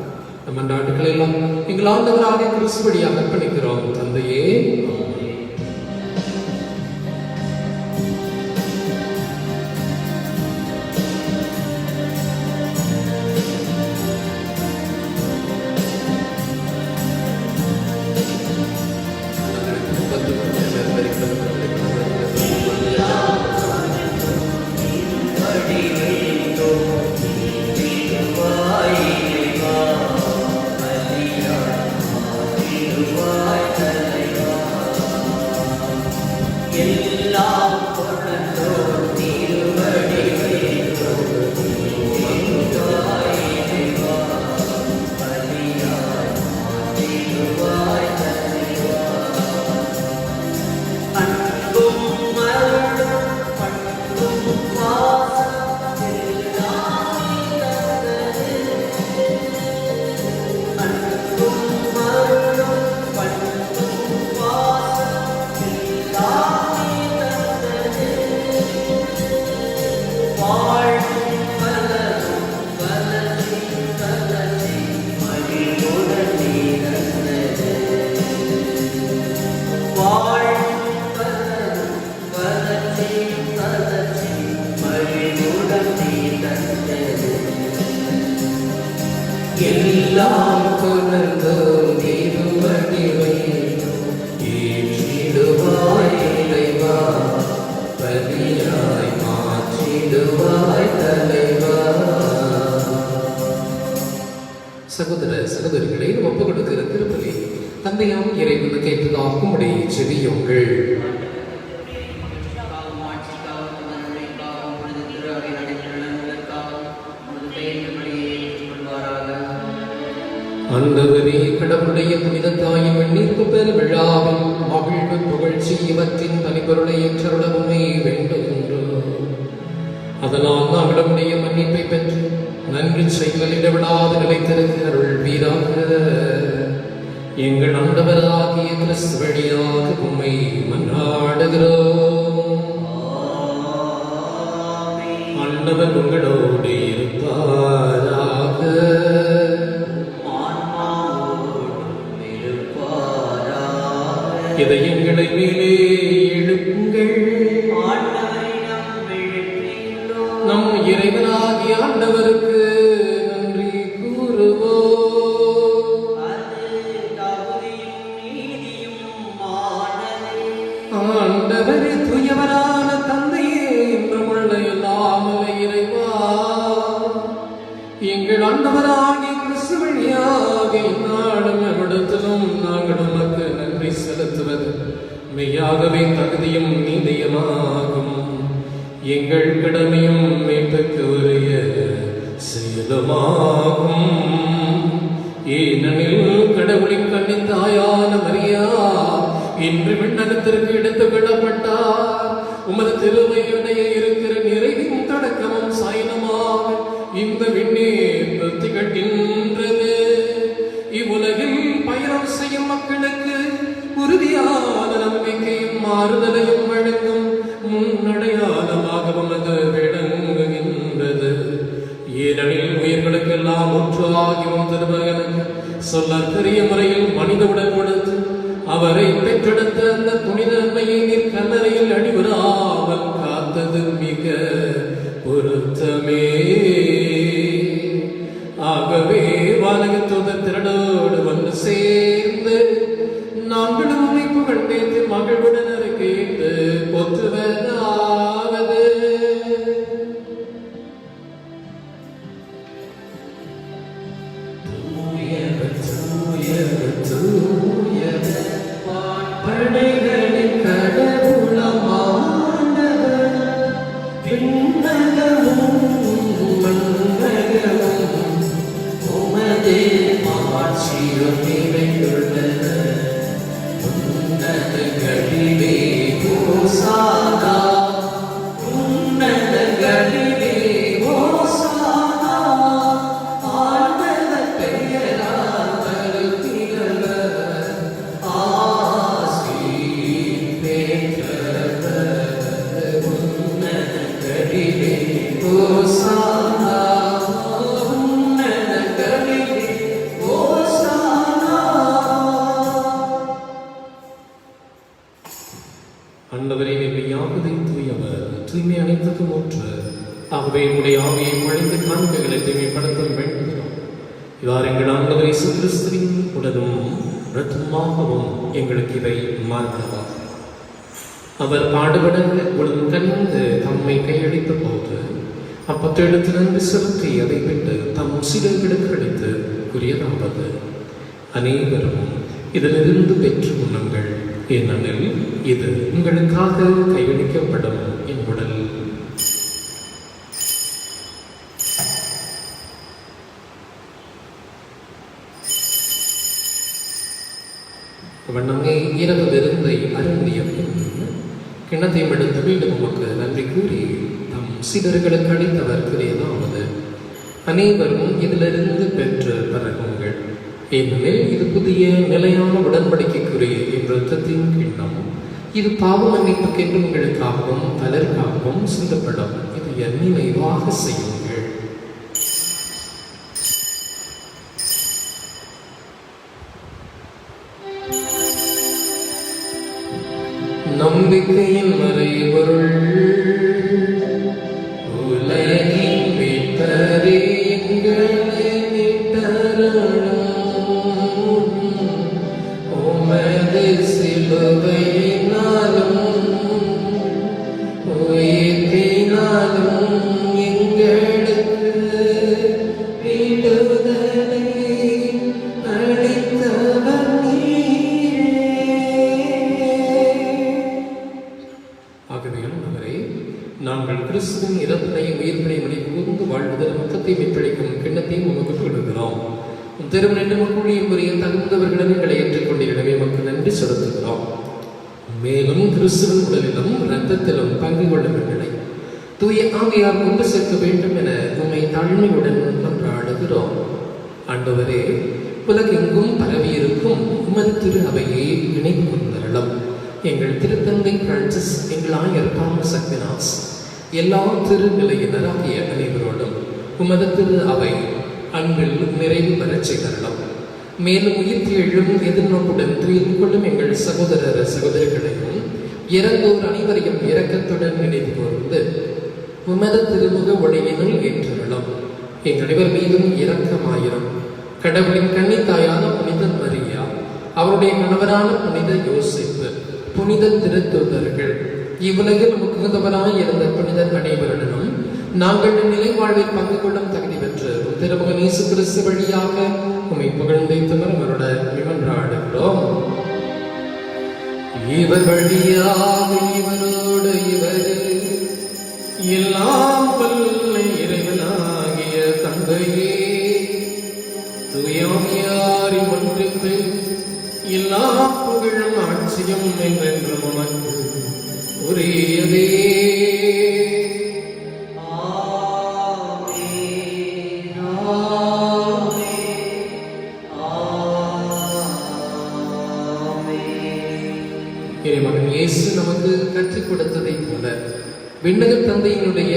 நம் மன்றாட்டுக்களை எல்லாம் எங்கள் ஆண்டவராக கிறிஸ்துவடியாக அர்ப்பணிக்கிறோம். தந்தையே, எல்லாம் கொணர்ந்தோம் திருவடிவை ஏற்றிடுவாய் இறைவா, பலியாய் மாற்றிடுவாய் தலைவா. சகோதர சகோதரிகளை ஒப்புக் கொடுக்கிற திருப்பலி தந்தையாம் இறைவனுக்கு ஏற்றதாகும் உடைய செவியுங்கள். ஆண்டவரே, கடவுளுடைய புனித தாயின் வெண்ணீர்ப்பு பெற விழாவில் மகிழ்வு புகழ்ச்சி இவற்றின் தனிப்பொருளை ஏற்றருளவுமே வேண்டுகின்றோம். அதனால் நாங்களுடைய மன்னிப்பை பெற்று நன்றி செய்வதில் இடவிடாது நிலைத்திருக்க அருள் வீராக. எங்கள் ஆண்டவராகிய கிறிஸ்து வழியாக உம்மை மன்றாடுகிறோம். ஆண்டவர் உங்களோடு இருப்பாராக. இதயங்களை மேலே எழுப்புங்கள். நம் இறைவனாகிய ஆண்டவருக்கு நன்றி கூறுவோம். ஆண்டவரே, தூயவரான தந்தையே, நம்முள்ள எல்லாம் இறைவா, எங்கள் ஆண்டவராகிய கிறிஸ்து வழியாக இந்நாளும் எவ்விடத்திலும் நாங்கள் உமக்கு நன்றி செலுத்துவது மெய்யாகவே தகுதியும் நீதியுமாகும். எங்கள் கடமையும் மீட்புக்கு உரிய செயலுமாகும். ஏனெனில் கடவுளின் கண்ணின் தாயான மரியா இன்று விண்ணகத்திற்கு எடுத்துக் கொள்ளப்பட்டார். உமது திருவையுடைய இருக்கிற நிறைவின் தொடக்கமும் சாயனமாக இந்த விண்ணீர் திகழ்கின்றது. இவ்வுலகில் பயணம் செய்யும் மக்களுக்கு உறுதியான நம்பிக்கையும் மாறுதலையும் வழங்கும் முன்னடையாளமாகவும் அது விளங்குகின்றது. ஏனெனில் உயிர்களுக்கெல்லாம் ஒன்றாகவும் திருமகனுக்கு சொல்லற்கரிய முறையில் மனித உடல் கொடுத்து அவரை பெற்றெடுத்த அந்த புனித அன்மையை நீர் கல்லறையில் அடிவராமல் காத்தது மிக பொருத்தமே. ஆகவே வானகத்தூதர் திரளோடு வந்து சேர்ந்து நாங்களும் உம்மை புகழ்ந்தேத்து மகிழ்வுடன் அறிக்கையிட்டு போற்றுவதாவது. படைகளின் கடவுளம் ஆண்டவர், விண்ணகமும் மண்ணகமும் உமது ஆட்சியும் நிறைந்துள்ளன. உன்னதங்களிலே ஓசானா, உன்னதங்களிலே ஓசானா. ஆண்டவர் பெயரால் வருகிறவர், ஆசி பெற்றவர். உன்னதங்களிலே ஓசானா, உன்னதங்களிலே ஓசானா. ஆண்டவரே, மெய்யாகவே தூயவர், தூய்மை அனைத்துக்கும் ஊற்று. ஆகவே உடைய ஆவியை பொழிந்து காண்புகளை தூய்மைப்படுத்த வேண்டுகிறோம். இவ்வாறு எங்கள் ஆண்டவர் இயேசு கிறிஸ்துவின் உடலும் இரத்தமாகவும் எங்களுக்கு இவை மாறுபடுவார். அவர் பாடுபட உடன் கண்டு தம்மை கையளித்த போது அப்பத்தெடுத்து நன்றி செலுத்தி அதை விட்டு தம் சீடர்களுக்கு அளித்து கூறியதாவது: அனைவரும் இதிலிருந்து பெற்று உண்ணுங்கள், ஏனெனில் இது உங்களுக்காக கையளிக்கப்படும் என் உடல். வண்ணமே இரவு விருந்தை அருந்திய பின் கிண்ணத்தையும் எடுத்து மீண்டும் உமக்கு நன்றி கூறி தம் சீடர்களுக்கு அளித்தவர் கூறியதாவது: அனைவரும் இதிலிருந்து பெற்று பரகுங்கள், ஏனெனில் இது புதிய நிலையான உடன்படிக்கைக்குரிய என் இரத்தத்தின் கிண்ணம். இது பாவ மன்னிப்புக்கென்று உங்களுக்காகவும் பலருக்காகவும் சிந்தப்படும். இது என் நினைவாக செய்யுங்கள். நம்பிக்கையின் மறைபொருள், உலகின் மீட்பரே எங்களை மீட்டருளும். உமது சிலுவையினாலும் உயிர்ப்பினாலும் எங்களுக்கு விடுதலை அளித்தவர் நீரே. ஆகவே ஆண்டவரே, நாங்கள் கிறிஸ்துவின் இறப்பினையும் உயிர்ப்பினையும் நினைவு வாழ்வதில் மொத்தத்தை மீட்பளிக்கும் கிண்ணத்தையும் உமக்கு கொடுக்கிறோம். திருமணம் மக்களையும் புரிய தகுந்தவர்களிடம் எங்களை ஏற்றுக்கொண்டிருக்கவே மக்கள் நன்றி செலுத்துகிறோம். மேலும் கிறிஸ்துவின் உடலிலும் இரத்தத்திலும் பங்கு கொள்ளும் எங்களை தூய ஆவியார் கொண்டு சேர்க்க வேண்டும் என உம்மை தாழ்மையுடன் மன்றாடுகிறோம். ஆண்டவரே, உலகெங்கும் பரவியிருக்கும் உமது திரு அவையை நினைவு கொண்டருளும். எங்கள் திருத்தந்தை பிரான்சிஸ், எங்கள் ஆயர் தாமஸ் அக்வினாஸ், எல்லா திருநிலையினராகிய அனைவரோடும் உமது திரு அவை அன்பில் நிறைவு பெறச் செய்தருளும். மேலும் உயிர்த்து எழும் எதிர்நோக்குடன் துயில் கொள்ளும் எங்கள் சகோதரர் சகோதரிகளையும் இறந்தோர் அனைவரையும் இரக்கத்துடன் நினைவு கூர்ந்து உமது திருமுக ஒளியினுள் ஏற்றருளும். எங்கள் அனைவர் மீதும் இரக்கமாயிரும். கடவுளின் கன்னித்தாயான புனித மரியா, அவருடைய கணவரான புனித யோசேப்பு, புனித திருத்தூதர்கள், இவ்வுலகில் முக்குந்தவராய் இருந்த புனிதர் அனைவருடனும் நாங்கள் நிலை வாழ்வில் பங்கு கொள்ளும் தகுதி பெற்று திருமகன் இயேசு கிறிஸ்து வழியாக உம்மை புகழ்ந்து மரமருட மன்றாடுகிறோம். இவர் வழியாக இவரோடு இவர் ஆட்சியும் என்றென்றும் உமக்கு உரியதே. இறைமகன் இயேசு நமக்கு கற்றுக் கொடுத்ததை போல விண்ணக தந்தையினுடைய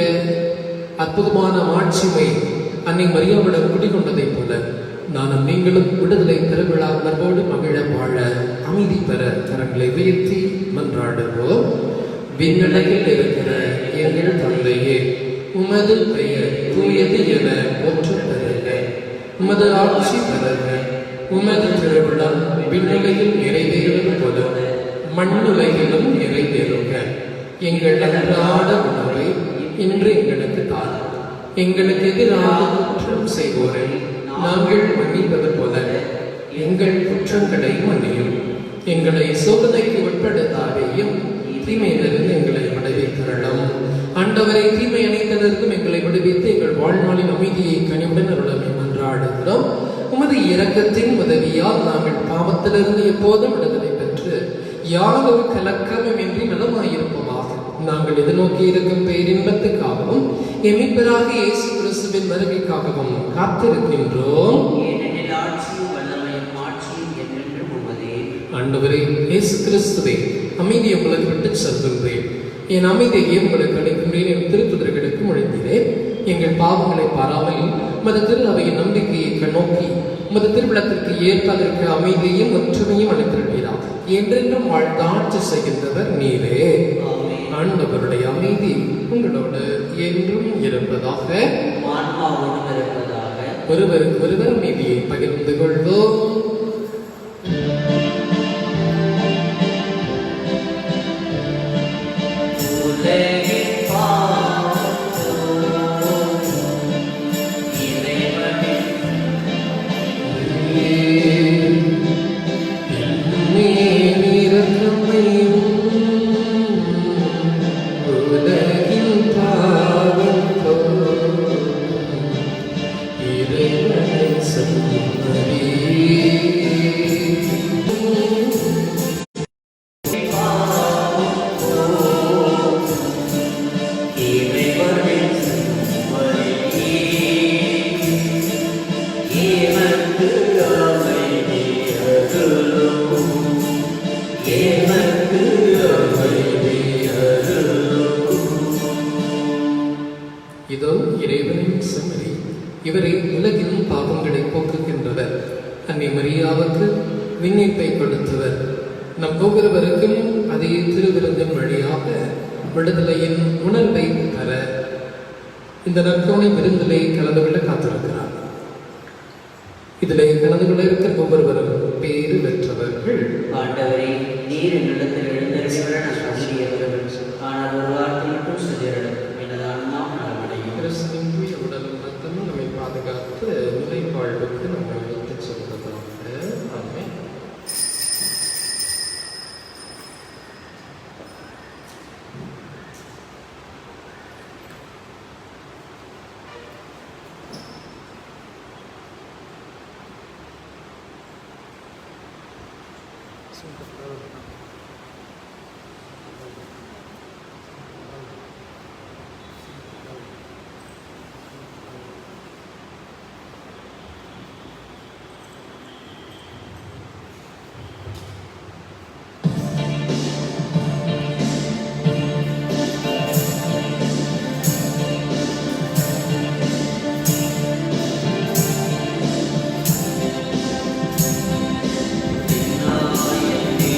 அற்புதமான மாட்சிமை அன்னை மரியாவிடம் குடிகொண்டதைப் போல நானும் நீங்களும் விடுதலை திருவிழா உணர்வோடு மகிழ வாழ அமைதி பெற கரங்களை உயர்த்தி மன்றாடுவோம். விண்ணடகில் இருக்கிற எங்கள் தந்தையே, உமது பெயர் தூயது என போற்றப் பெறுக. உமது ஆட்சி பெறுக. உமது திருவிழா விண்ணுலகில் நிறைவேறுவது போல மண்ணுலகிலும் நிறைவேறுக. எங்கள் அன்றாட உணவை இன்று எங்களுக்கு தாரும். எங்களுக்கு எதிராக குற்றம் செய்வோரை நாங்கள் மன்னிப்பது போல எங்கள் குற்றங்களை மன்னியும். எங்களை சோதனைக்கு உட்படுத்தாதையும் தீமையிலிருந்து எங்களை விடுவித்தரலாம். ஆண்டவரை தீமை அனைத்திலிருந்தும் எங்களை விடுவித்து எங்கள் வாழ்நாளின் அமைதியை கனிவுடன் அருளமை மன்றாடுகிறோம். உமது இரக்கத்தின் உதவியால் நாங்கள் பாவத்திலிருந்து எப்போதும் விடுதலை பெற்று யாதொரு கலக்கமும் இன்றி நலமாயிருப்போமாக. நாங்கள் எதிர்நோக்கி இருக்கும் பேரின்பத்துக்காகவும் எமிப்பராக இயேசு கிறிஸ்துவின் வருகைக்காகவும் காத்திருக்கின்றோம். ஆண்டவரே இயேசு கிறிஸ்துவே, அமைதியை உங்களுக்கு விட்டு செல்கின்றேன். என் அமைதியை உங்களுக்கு அளிக்கின்றேன். என் திருப்புதர்களுக்கு முழுந்தினேன். எங்கள் பாவங்களை பாராமல் உமது திரு அவையின் நம்பிக்கையை கண்ணோக்கி உமது திருவிழத்திற்கு ஏற்பதற்கு அமைதியையும் ஒற்றுமையும் அளித்திருக்கிறார். என்றென்றும் வாழ்ந்தாட்சி செய்கின்றவர் நீரே. ஆண்டவருடைய அமைதி உங்களோடு என்றும் இருப்பதாக. ஒருவருக்கு ஒருவர் அமைதியை பகிர்ந்து கொள்வோம். இதோ இறைவனின் செம்மறி, இவரை உலகின் பாவங்களை போக்குகின்றவர். அன்னை மரியாவுக்கு விண்ணீர்ப்பை கொடுத்தவர். நம் ஒவ்வொருவருக்கும் அதே திருவிருந்தின் வழியாக விடுதலையின் உணர்வை தர இந்த நற்கருணை விருந்திலே கலந்து கொள்ள காத்திருக்கிறார். இதிலே கலந்து கொள்ள இருக்கிற ஒவ்வொருவரும் பேறு பெற்றவர்கள். ஆண்டவரே, நீர் என்னிடத்தில் எழுந்தருளிவர நான் தகுதியற்றவன். ஆனால் ஒரு வார்த்தை மட்டும் சொல்லிவிடும், எனது ஆன்மா நலமடையும். கிறிஸ்துவின் தூய உடலும் ரத்தமும் நம்மை பாதுகாத்து நிலை வாழ்வுக்கு நம்மை எடுத்துச் செல்வதாக. ஆமென். நாயகனே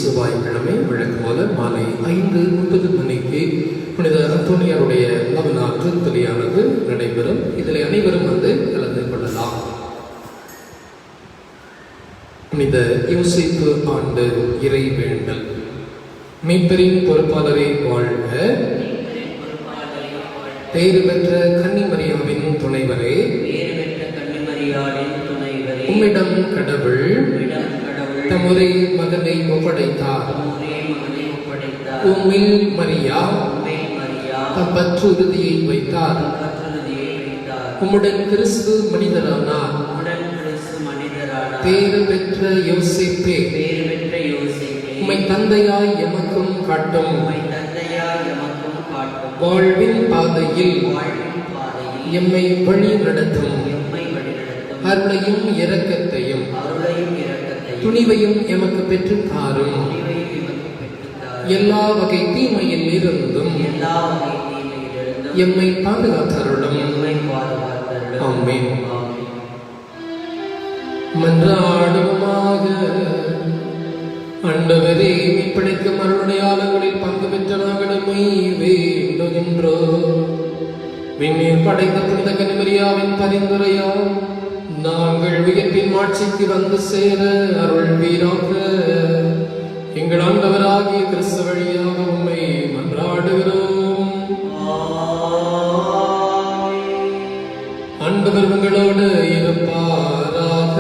செவ்வாய்க்கிழமை வழக்கம் போல மாலை 5:30 மணிக்கு புனித அந்தோனியாருடைய நவநாள் திருப்பலியானது நடைபெறும். இதில் அனைவரும் வந்து கலந்து கொள்ளலாம். புனித யோசேப்பு ஆண்டு இறைவேண்டல். மீட்பரின் பொறுப்பாளரை வாழ்க. பேறு பெற்ற கன்னிமரியாவின் துணைவரே, உம்மிடம் கடவுள் தம்முறை மகனை ஒப்படைத்தார். உம்மில் மரியா தம் பற்று உறுதியை வைத்தார். உம்முடன் கிறிஸ்து மனிதரானார். பேறு பெற்ற யோசேப்பே, உம்மை தந்தையாய் எமக்கும் காட்டும். வாழ்வின் பாதையில் எம்மை வழி நடத்தும். அருளையும் இரக்கத்தையும் துணிவையும் எமக்கு பெற்று தாரும். எல்லா வகை தீமையில் இருந்தும் எம்மை பாதுகாத்தருளும். ஆமென். மன்றாடுவோமாக. ஆண்டவரே, மீட்பளிக்கும் அருளுடையாளங்களில் பங்கு பெற்ற நாங்கள் உம்மை வேண்டுகின்றோம். விண்ணீர் படைத்த புனித கன்னிமரியாவின் பரிந்துரையால் நாங்கள் உயிர்ப்பின் ஆட்சிக்கு வந்து சேர அருள்வீராக. எங்கள் ஆண்டவராகிய கிறிஸ்து வழியாக உம்மை மன்றாடுகிறோம். ஆண்டவர் உங்களோடு இருப்பாராக.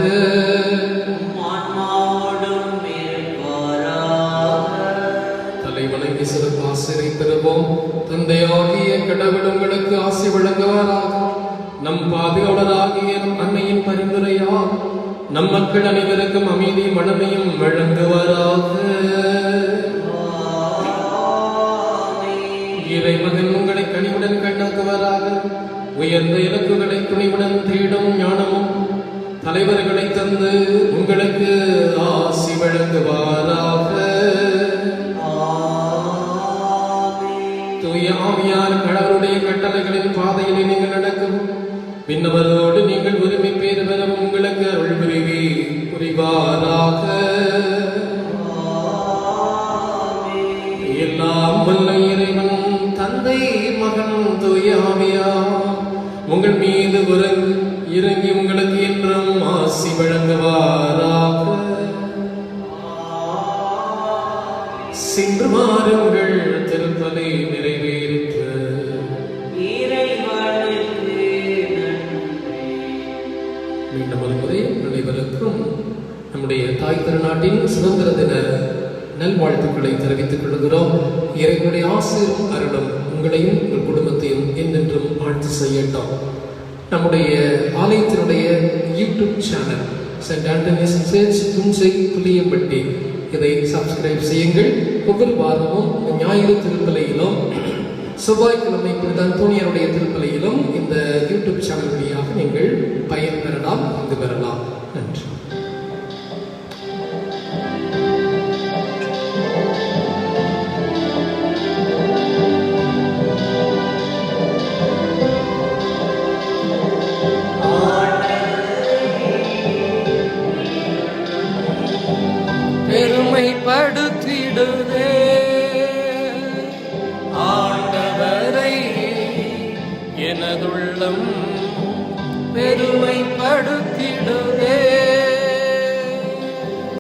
தலை வணங்கி சிறப்பு ஆசிரை பெறுவோம். தந்தையாகிய கடவுள் உங்களுக்கு ஆசி வழங்குவாராக. நம் பாதுகாவலராகிய அன்னையின் பரிந்துரையால் நம் மக்கள் அனைவருக்கும் அமைதியும் வளமையும் வழங்குவாராக. இறைமகன் உங்களை கனிவுடன் கண்ணாக்குவாராக. உயர்ந்த இலக்குகளை துணிவுடன் தேடும் ஞானமும் தலைவர்களை தந்து உங்களுக்கு ஆசி வழங்குவாராக. தூய ஆவியார் கடவுளுடைய கட்டளைகளின் பாதையில் நீங்கள் நடக்கும். விண்ணவரோடு நீங்கள் உரிமை பேறு பெற உங்களுக்கு அருள் புரிவாராக. எல்லாம் வல்ல இறைவன் தந்தை மகன் தூய ஆவியார் உங்கள் மீது இறங்கி உங்களுக்கு என்றும் ஆசி வழங்குவாராக. சென்று வாருங்கள், திருப்பலி நிறைவேறிற்று. மீண்டும் ஒரு முறை அனைவருக்கும் நம்முடைய தாய் திருநாட்டின் சுதந்திர தின நல்வாழ்த்துக்களை தெரிவித்துக் கொள்கிறோம். இறைவனுடைய ஆசீரும் அருளும் உங்களையும் உங்கள் குடும்பத்தையும் என்றென்றும் ஆட்சி செய்யட்டும். நம்முடைய ஆலயத்தினுடைய YouTube channel Saint Antony's church Punjai Puliyampatti, இதை சப்ஸ்கிரைப் செய்யுங்கள். ஒவ்வொரு வாரமும் ஞாயிறு திருப்பலியிலும் செவ்வாய்க்கிழமை புனித அந்தோனியாருடைய திருப்பலியிலும் இந்த யூடியூப் சேனல் வழியாக நீங்கள் பயன்பெறலாம்.